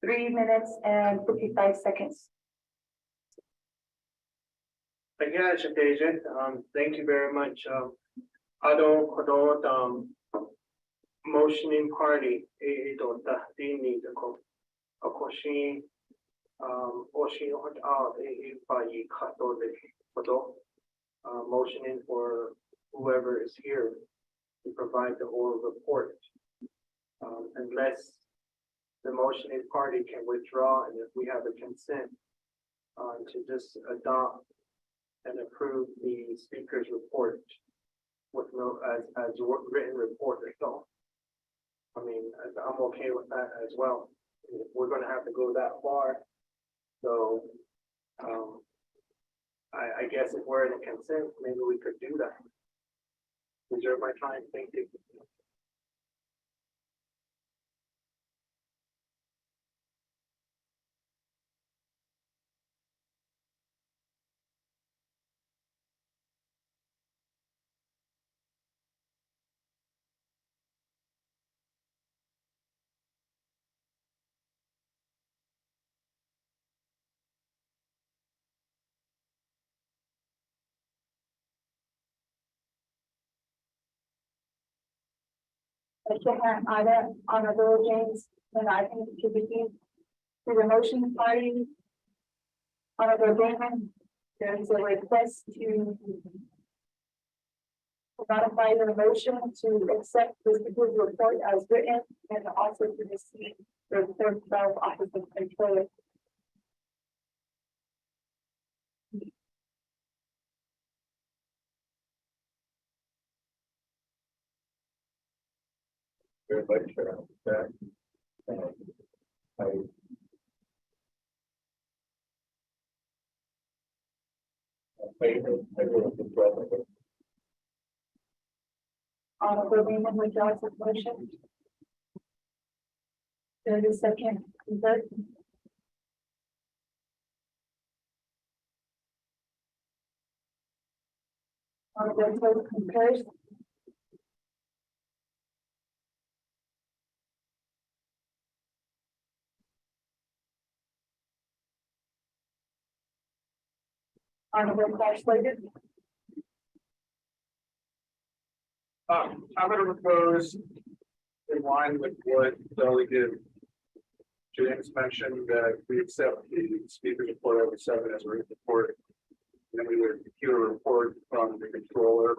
3 minutes and 55 seconds. Yeah, Shadeja, thank you very much. motioning party, dini, Okoshi, Oshi, Fayi, Kato, Kodo, motioning for whoever is here to provide the oral report. Unless the motioning party can withdraw, and if we have a consent, to just adopt and approve the speaker's report with no, as written report or so. I mean, I'm okay with that as well. If we're gonna have to go that far, so, I guess if we're in a consent, maybe we could do that. Reserve my time, thank you. Honorable James, and I think it should be to the motion party. Honorable Damon, there is a request to modify the motion to accept this particular report as written and also to receive the report of Office of Controller. Very much that. I Honorable Damon withdraws his motion. There is a second vote. Honorable Toad concurs. Honorable Clash Slater. I'm gonna propose in line with what Delegate James mentioned, that we accept the speaker's report over 7 as a written report. And then we would hear a report from the controller.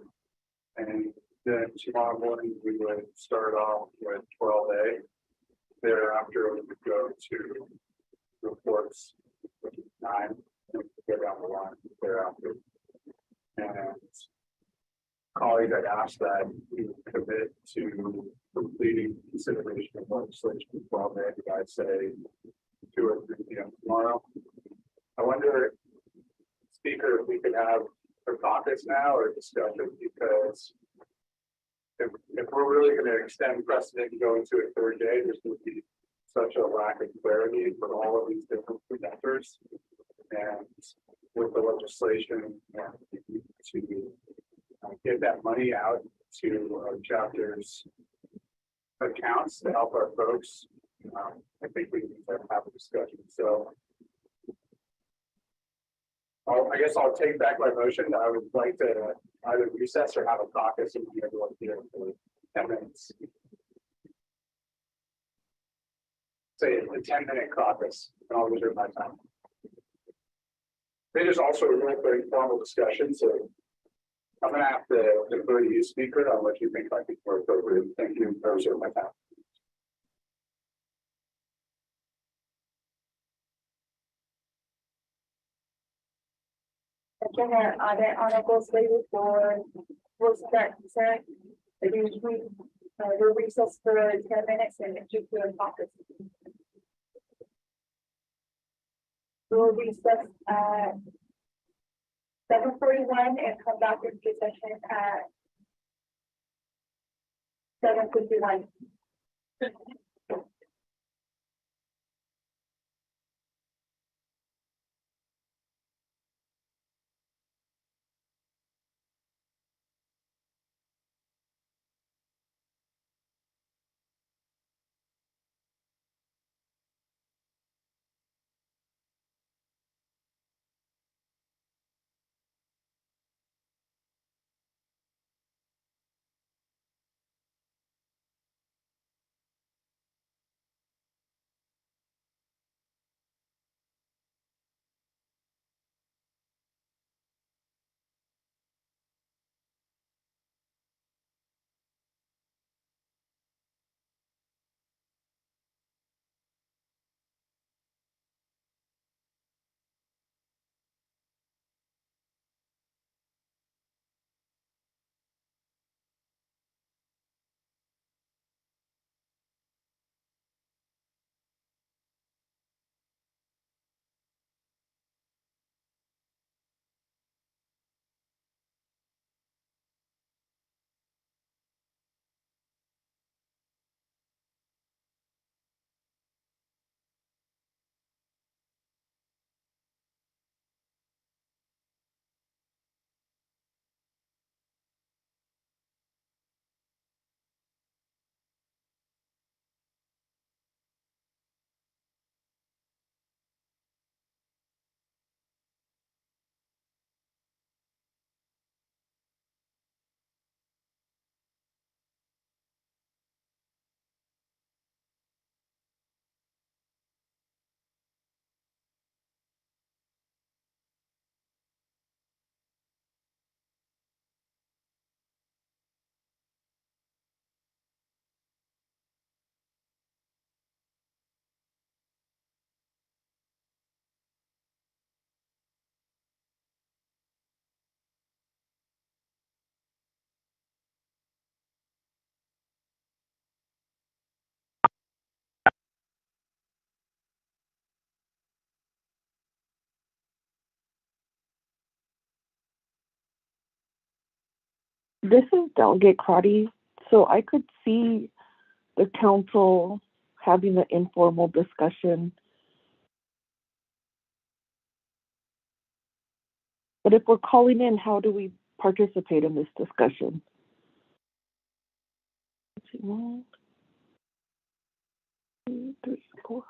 And then tomorrow morning, we would start off with 12A. Thereafter, we would go to reports, which is 9, and go down the line thereafter. And colleague, I'd ask that you commit to completing consideration of legislation as well, maybe I'd say 2 or 3 p.m. tomorrow. I wonder, Speaker, if we could have a caucus now or discussion, because if we're really going to extend precedent and go into a 3rd day, there's going to be such a lack of clarity for all of these different presenters. And with the legislation to get that money out to our chapters accounts to help our folks, I think we need to have a discussion. So I guess I'll take back my motion. I would like to either recess or have a caucus and be everyone here for 10 minutes. Say a 10-minute caucus, and I'll reserve my time. There's also a real very formal discussion, so I'm going to have to defer to you, Speaker, on what you think might be more appropriate. Thank you. I reserve my time. Again, are there articles slated for votes that consent? We'll recess for 10 minutes and enter to the caucus. We'll recess at 7:41 and come back into session at 7:51. This is Delegate Crotty. So I could see the council having an informal discussion. But if we're calling in, how do we participate in this discussion? Let's see, 1, 2, 3, 4.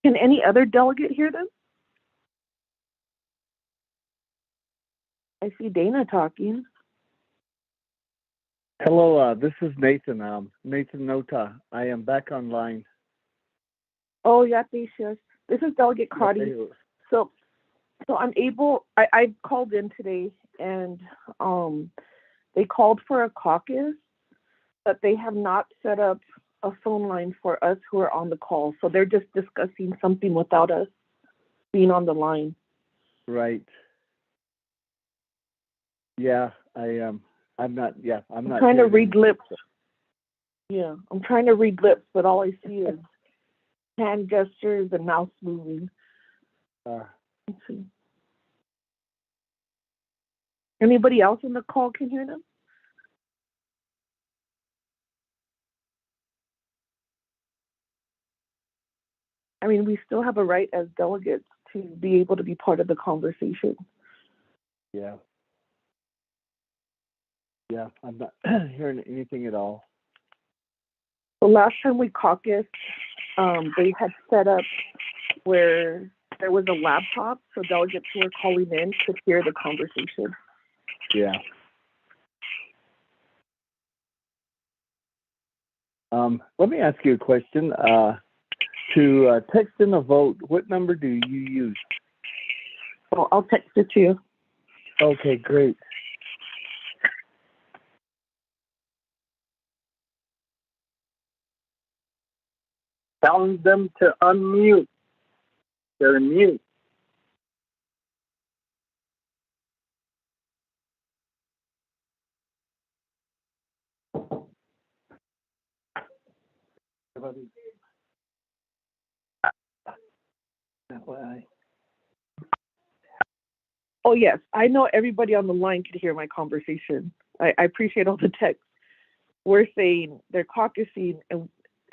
Can any other delegate hear them? I see Dana talking. Hello, this is Nathan. Nathan Nota. I am back online. Oh, yeah, Thesis. This is Delegate Crotty. So I'm able, I called in today and they called for a caucus, but they have not set up a phone line for us who are on the call. So they're just discussing something without us being on the line. Right. Yeah, I'm not trying to read hearing lips. Yeah, I'm trying to read lips, but all I see is hand gestures and mouth moving. anything. Let's see. Anybody else on the call can hear them? I mean, we still have a right as delegates to be able to be part of the conversation. Yeah. Yeah, I'm not hearing anything at all. The last time we caucused, they had set up where there was a laptop, so delegates who were calling in could hear the conversation. Yeah. Let me ask you a question. To text in a vote, what number do you use? Oh, I'll text it to you. Okay, great. Telling them to unmute. They're mute. Oh, yes. I know everybody on the line could hear my conversation. I appreciate all the texts. We're saying they're caucusing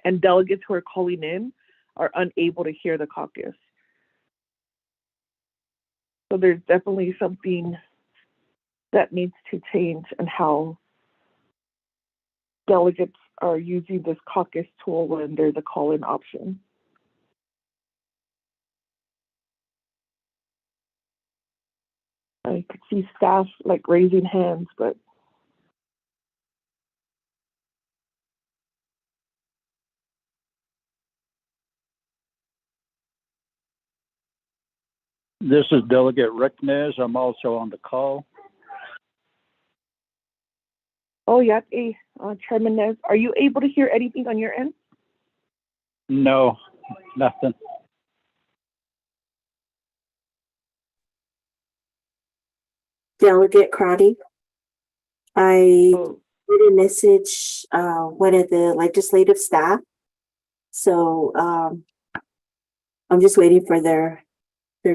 and delegates who are calling in are unable to hear the caucus. So there's definitely something that needs to change in how delegates are using this caucus tool when there's a call-in option. I could see staff like raising hands, but This is Delegate Rick Nez. I'm also on the call. oh yeah, Chairman Nez, are you able to hear anything on your end? No, nothing. Delegate Crotty. I did a message one of the legislative staff. So I'm just waiting for their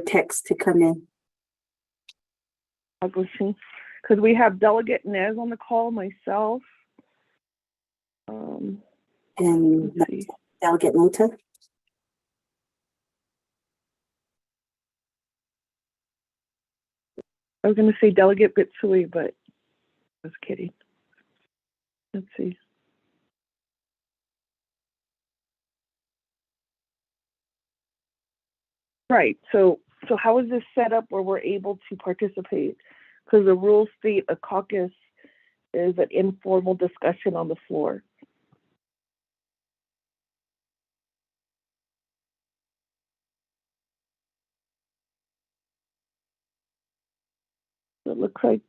text to come in. I'll go see. Because we have Delegate Nez on the call, myself. And Delegate Nota. I was going to say Delegate Bitsui, but I was kidding. Let's see. Right. So how is this set up where we're able to participate? Because the rules state a caucus is an informal discussion on the floor. So it looks like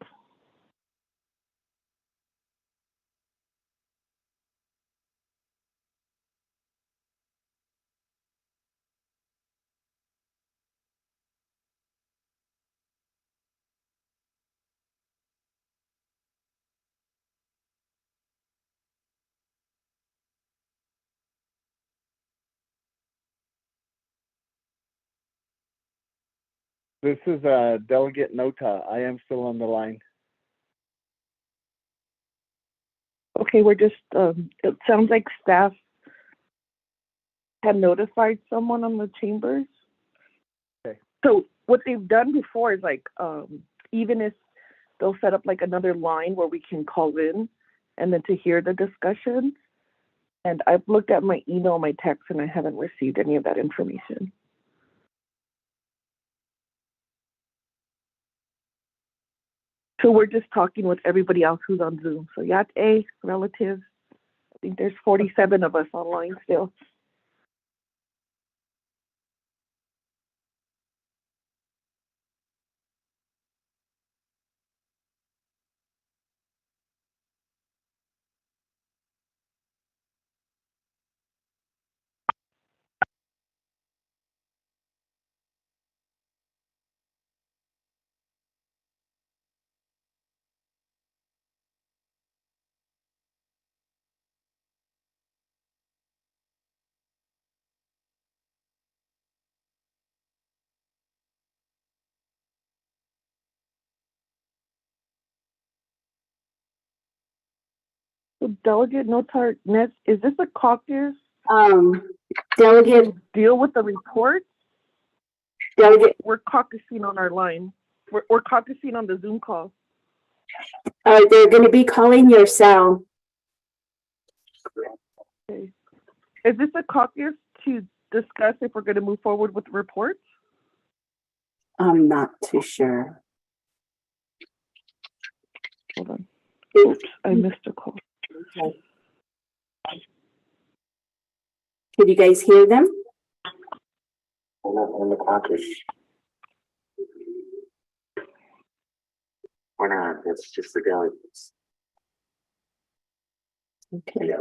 This is Delegate Nota. I am still on the line. okay, we're just it sounds like staff had notified someone on the chambers. Okay. So what they've done before is like even if they'll set up like another line where we can call in and then to hear the discussion. And I've looked at my email, my text, and I haven't received any of that information. So we're just talking with everybody else who's on Zoom. So Yate, relatives, I think there's 47 of us online still. So Delegate Notar Ness, is this a caucus Delegate, to deal with the report? delegate, We're caucusing on our line. We're caucusing on the Zoom call. they're gonna be calling your cell. Okay. Is this a caucus to discuss if we're going to move forward with the report? I'm not too sure. Hold on. Oops, I missed a call. Okay. Can you guys hear them? On the caucus. Or not, it's just the delegates. Okay.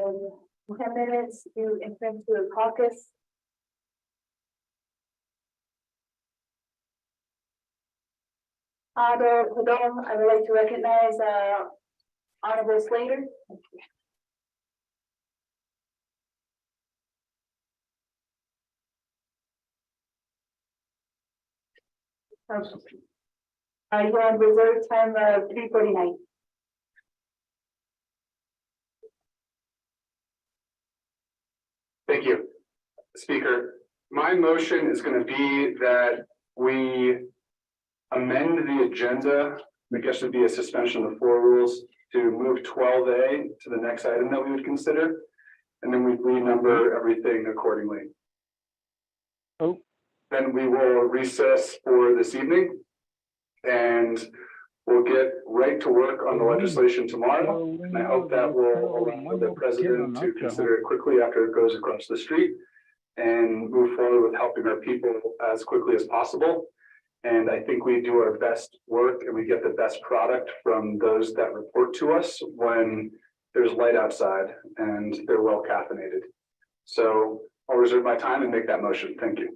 And 10 minutes to enter into the caucus. Although I would like to recognize Honorable Slater. You're on reserve time of 3:49. Thank you, Speaker. My motion is going to be that we amend the agenda. I guess would be a suspension of the floor rules to move 12A to the next item that we would consider. And then we renumber everything accordingly. Oh. Then we will recess for this evening. And we'll get right to work on the legislation tomorrow. And I hope that will allow the president to consider it quickly after it goes across the street and move forward with helping our people as quickly as possible. And I think we do our best work and we get the best product from those that report to us when there's light outside and they're well caffeinated. So I'll reserve my time and make that motion. Thank you.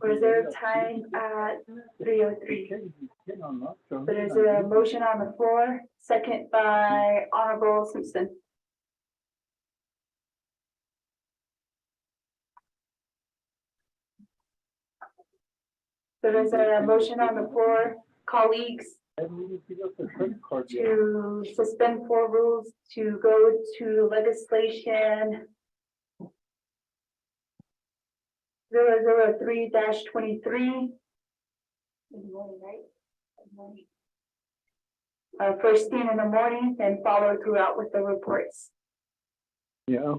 Reserve time at 3:03. There's a motion on the floor, second by Honorable Simpson. There's a motion on the floor, colleagues, to suspend four rules to go to legislation 003-23. First thing in the morning, then follow throughout with the reports. Yeah.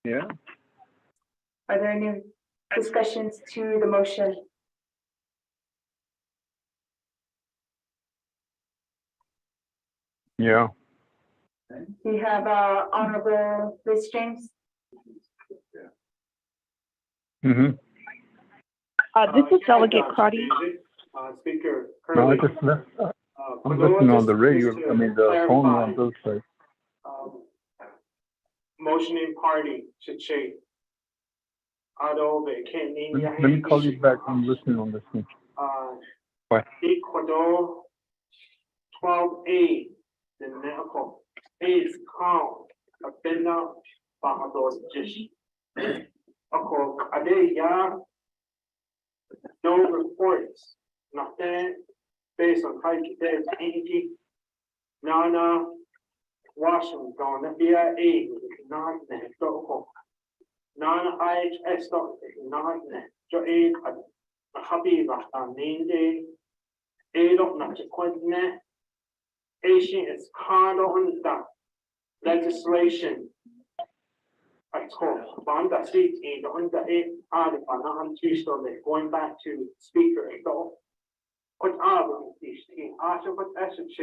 Yeah. Are there any discussions to the motion? Yeah. We have Honorable Liz James. Mm-hmm. This is Delegate Crotty. Speaker No, I Curley. just I'm listening on the radio. I mean, the phone on those sides. Motioning party should change. Let me call you back. I'm listening on this one. Bye. Ecuador 12A, the medical is called a bena Bahados Jish. Ako Adeya, no reports, nothing based on high today's energy. Nana, Washington, BIA, not Nana, IHS, not Joe, a Habiba, a main day, not a Asian is card on the legislation. I told Banda seat in the 8 Tuesday, going back to speaker and go. What are these things? After what essence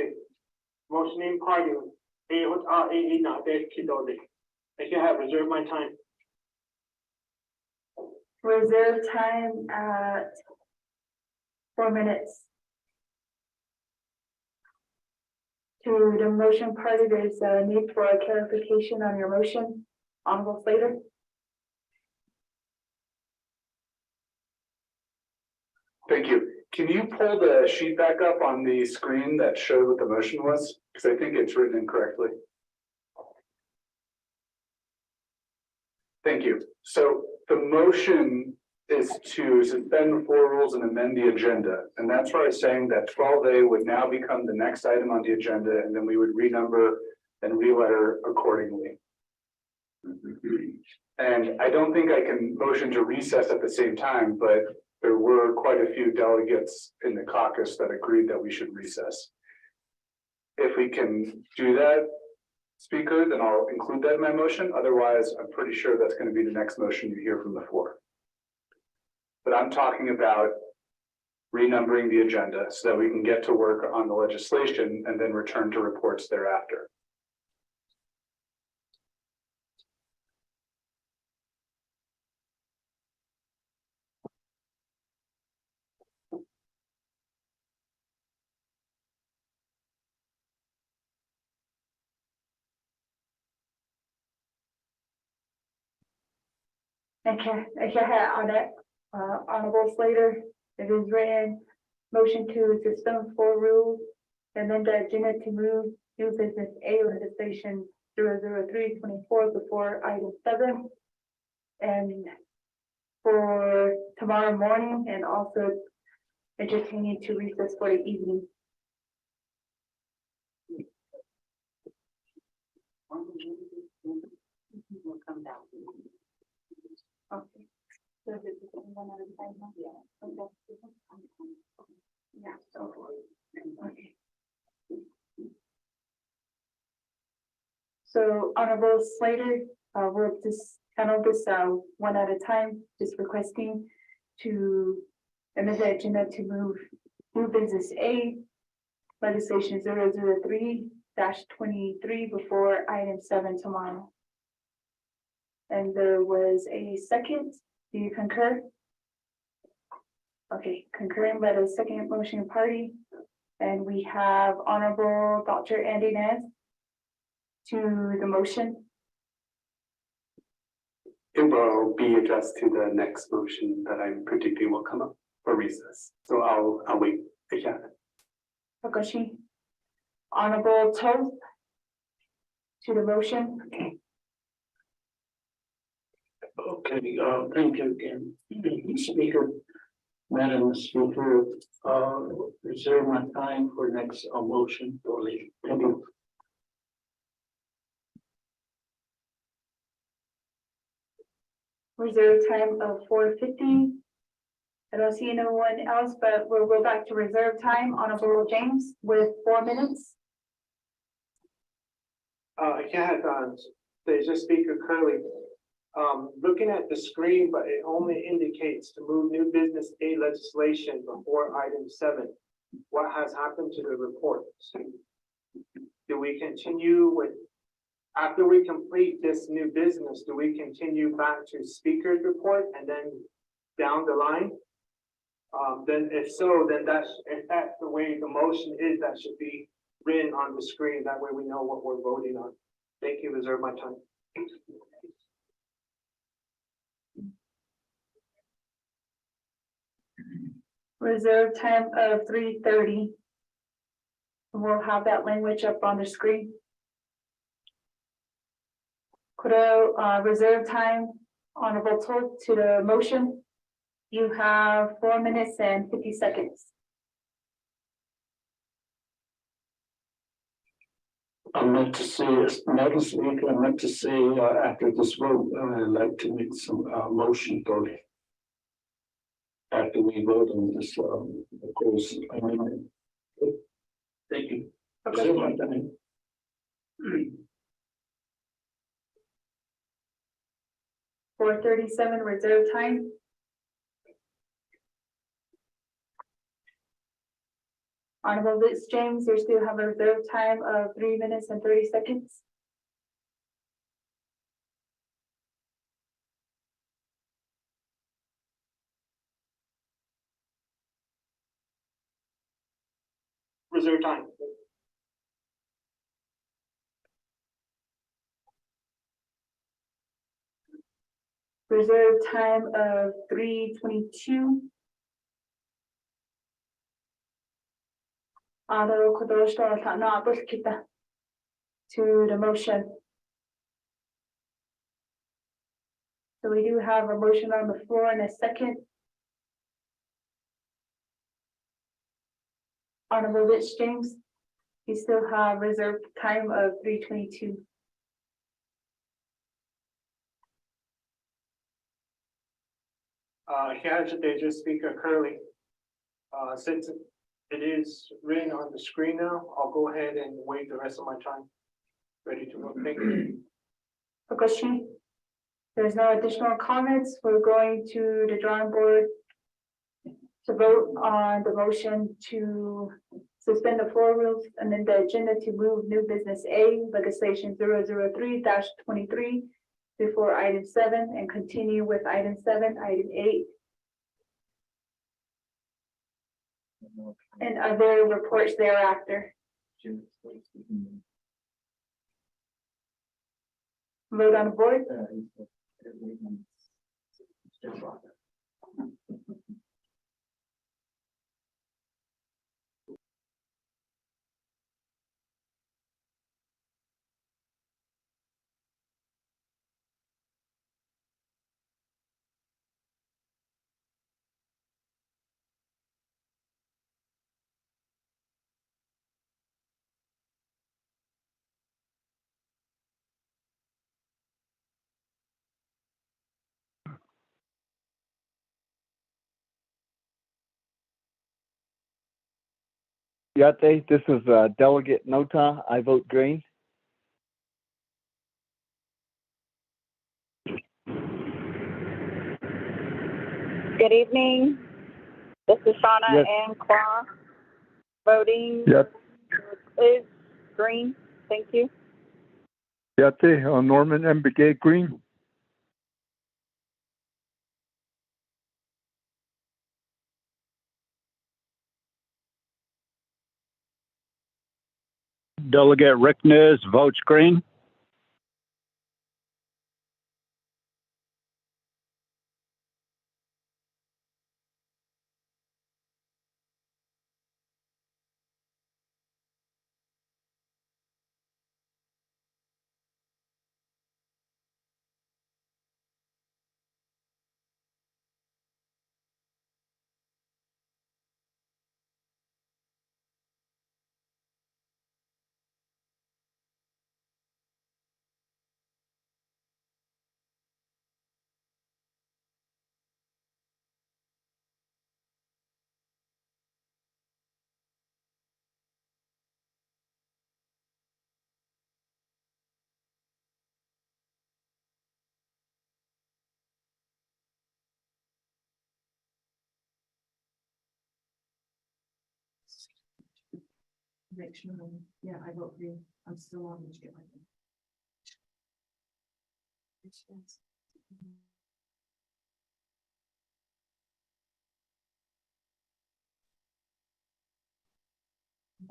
motioning party, what are not there kidole. I can have reserved my time. Reserve time at 4 minutes. To the motion party, there's a need for a clarification on your motion. Honorable Slater. Thank you. Can you pull the sheet back up on the screen that showed what the motion was? Because I think it's written incorrectly. Thank you. So the motion is to suspend four rules and amend the agenda. And that's why I'm saying that 12A would now become the next item on the agenda, and then we would renumber and reletter accordingly. And I don't think I can motion to recess at the same time, but there were quite a few delegates in the caucus that agreed that we should recess. If we can do that, Speaker, then I'll include that in my motion. Otherwise, I'm pretty sure that's going to be the next motion you hear from the floor. But I'm talking about renumbering the agenda so that we can get to work on the legislation and then return to reports thereafter. Okay, on it, Honorable Slater, it is written, motion to suspend floor rules, and then the agenda to move new business A legislation 00324 before item 7. And for tomorrow morning, and also entertaining to recess for the evening. We'll come down. Okay. So this is one at a time, huh? Yeah. Okay. Yeah, so, okay. So Honorable Slater, we'll just handle this one at a time, just requesting to amend the agenda to move new business A, legislation 003-23 before item 7 tomorrow. And there was a second. Do you concur? Okay, concurring by the second motion party. And we have Honorable Dr. Andy Nez to the motion. It will be addressed to the next motion that I'm predicting will come up for recess. So I'll wait. Yeah. Okoshi. Honorable Toth to the motion. Okay, thank you again, Speaker. Madam Speaker, reserve my time for next motion for later. Thank you. Reserve time of 4:50. I don't see no one else, but we'll go back to reserve time. Honorable James with 4 minutes. There's just Speaker Curley. Looking at the screen, but it only indicates to move new business A legislation before item 7. What has happened to the reports? Do we continue with, after we complete this new business, do we continue back to speaker's report and then down the line? Then if so, then if that's the way the motion is, that should be written on the screen. That way we know what we're voting on. Thank you, reserve my time. Reserve time of 3:30. We'll have that language up on the screen. Kudo, reserve time, Honorable Toth to the motion. You have 4 minutes and 50 seconds. I meant to say, Madam Speaker, I meant to say, after this vote, I'd like to make some, motion for it. After we vote on this, of course, amendment. Thank you. Reserve my time. 4:37 reserve time. Honorable Vince James, you still have a reserve time of 3 minutes and 30 seconds. Reserve time. Reserve time of 3:22. To the motion. So we do have a motion on the floor in a second. Honorable Rich James, you still have reserved time of 3:22. There's just Speaker Curley. Since It is written on the screen now. I'll go ahead and wait the rest of my time. Ready to vote. Thank you. Augustine? There's no additional comments. We're going to the drawing board to vote on the motion to suspend the floor rules and then the agenda to move new business A, legislation 003-23 before item 7 and continue with item 7, item 8. And other reports thereafter. Vote on the board. Yate, this is Delegate Nota. I vote green. Good evening. This is Shauna Yes. and Claw. Voting Yep. is green. Thank you. Yate, Norman M. Begay Green. Delegate Rickness votes green. Yeah, I vote green. I'm still on the street.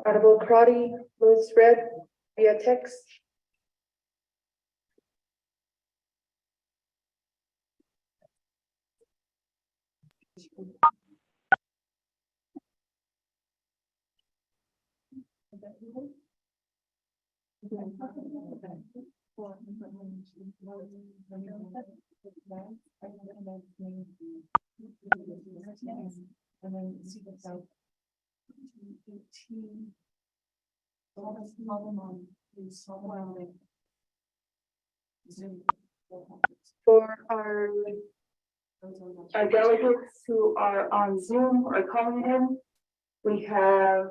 Honorable Crotty votes red via text. For our delegates who are on Zoom or calling in, we have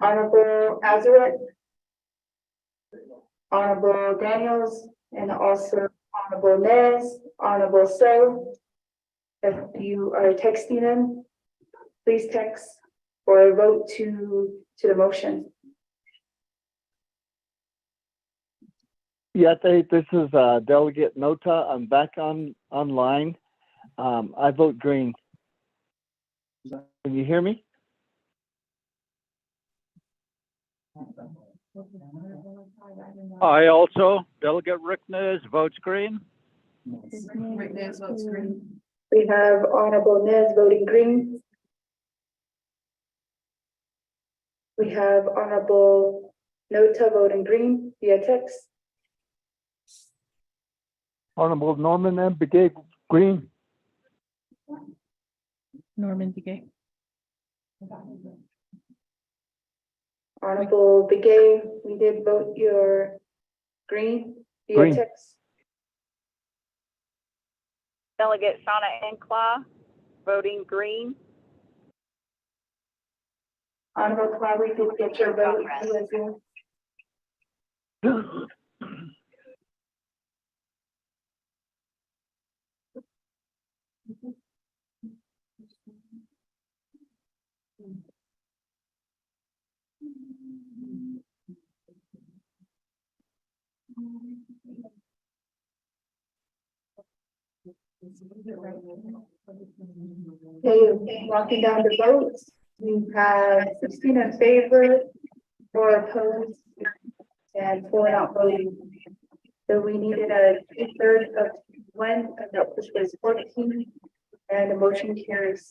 Honorable Azareth, Honorable Daniels, and also Honorable Nez, Honorable So. If you are texting them, please text or vote to the motion. Yate, this is Delegate Nota. I'm back online. I vote green. Can you hear me? I also, Delegate Rickness votes green. Rickness votes green. We have Honorable Nez voting green. We have Honorable Nota voting green via text. Honorable Norman M. Begay Green. Norman Begay. Honorable Begay, we did vote your green via Green. text. Delegate Shauna and Claw voting green. Honorable Clary, did get your vote via Zoom? Okay, walking down the votes, we have 16 in favor, 4 opposed, and 4 not voting. So we needed a 2/3 of one, no, which was 14, and the motion carries.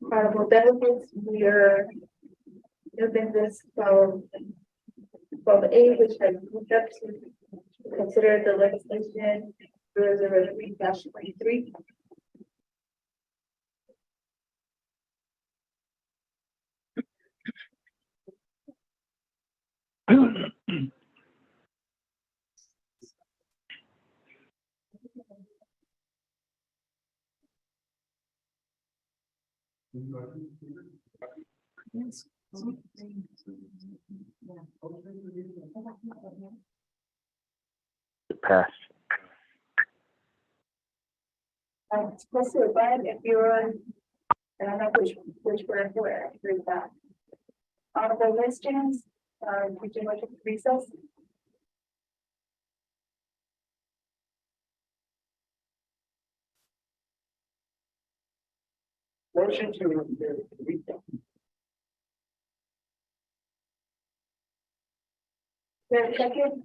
Honorable delegates, we are new business from A, which has moved up to consider the legislation 003-23. Pass. Mr. Bud, if you're, I don't know which word where, I agree with that. Honorable Ms. James, would you like to recess? Motion to. There a second?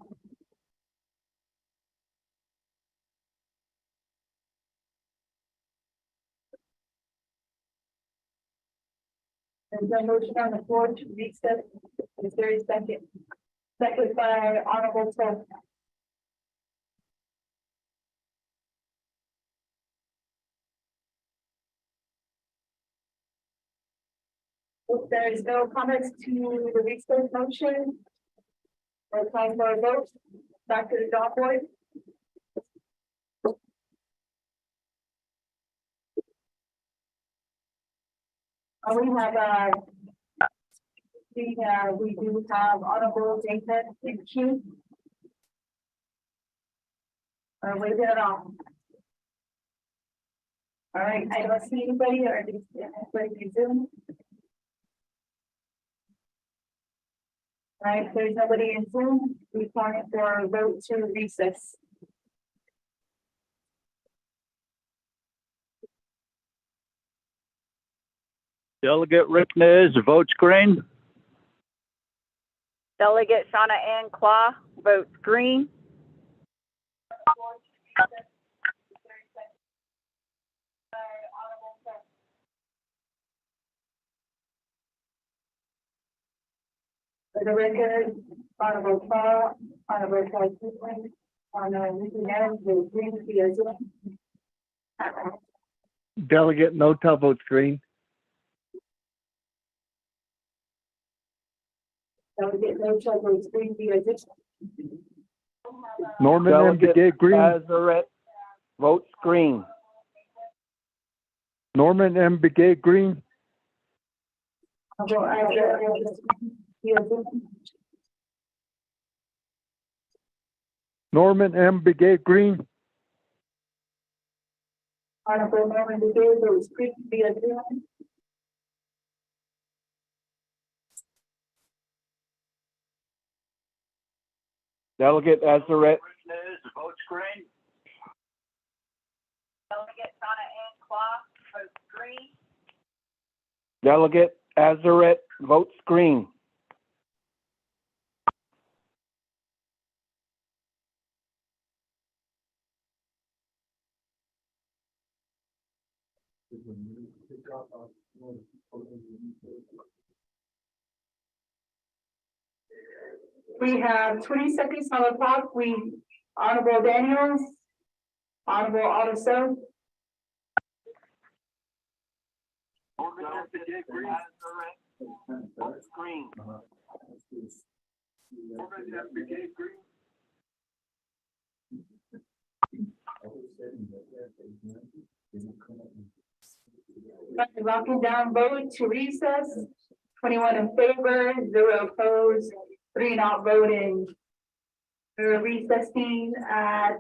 There's no motion on the floor to recess. Is there a second? Second by Honorable Tom. If there is no comments to the recess motion, or time for a vote, back to the dog board. We have, we do have Honorable David in queue. Wait it on. All right, I don't see anybody or anybody in Zoom. All right, if there's nobody in Zoom, we call it for a vote to recess. Delegate Rick Nez, votes green. Delegate Shauna Ann Claw, votes green. For the record, Honorable Claw, Honorable Claw, Honorable the green via Zoom. Delegate Nota votes green. Delegate no trouble, green via Zoom. Norman Delegate Green. Azarette, votes green. Norman M. Begay Green. Norman M. Begay Green. Honorable Norman Begay, votes green via Zoom. Delegate Azarette, Votes green. Delegate Shauna Ann Claw, votes green. Delegate Azarette, votes green. We have 20 seconds on the clock. We, Honorable Daniels, Honorable Otto. Locking down vote to recess, 21 in favor, 0 opposed, 3 not voting. We're recessing at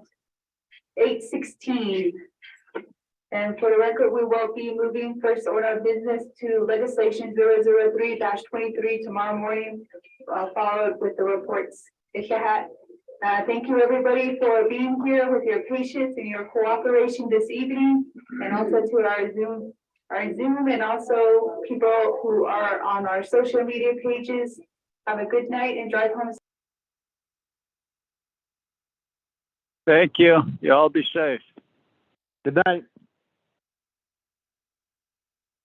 8:16. And for the record, we will be moving first order of business to legislation 003-23 tomorrow morning, followed with the reports. Thank you, everybody, for being here with your patience and your cooperation this evening, and also to our Zoom and also people who are on our social media pages. Have a good night and drive home. Thank you. You all be safe. Good night.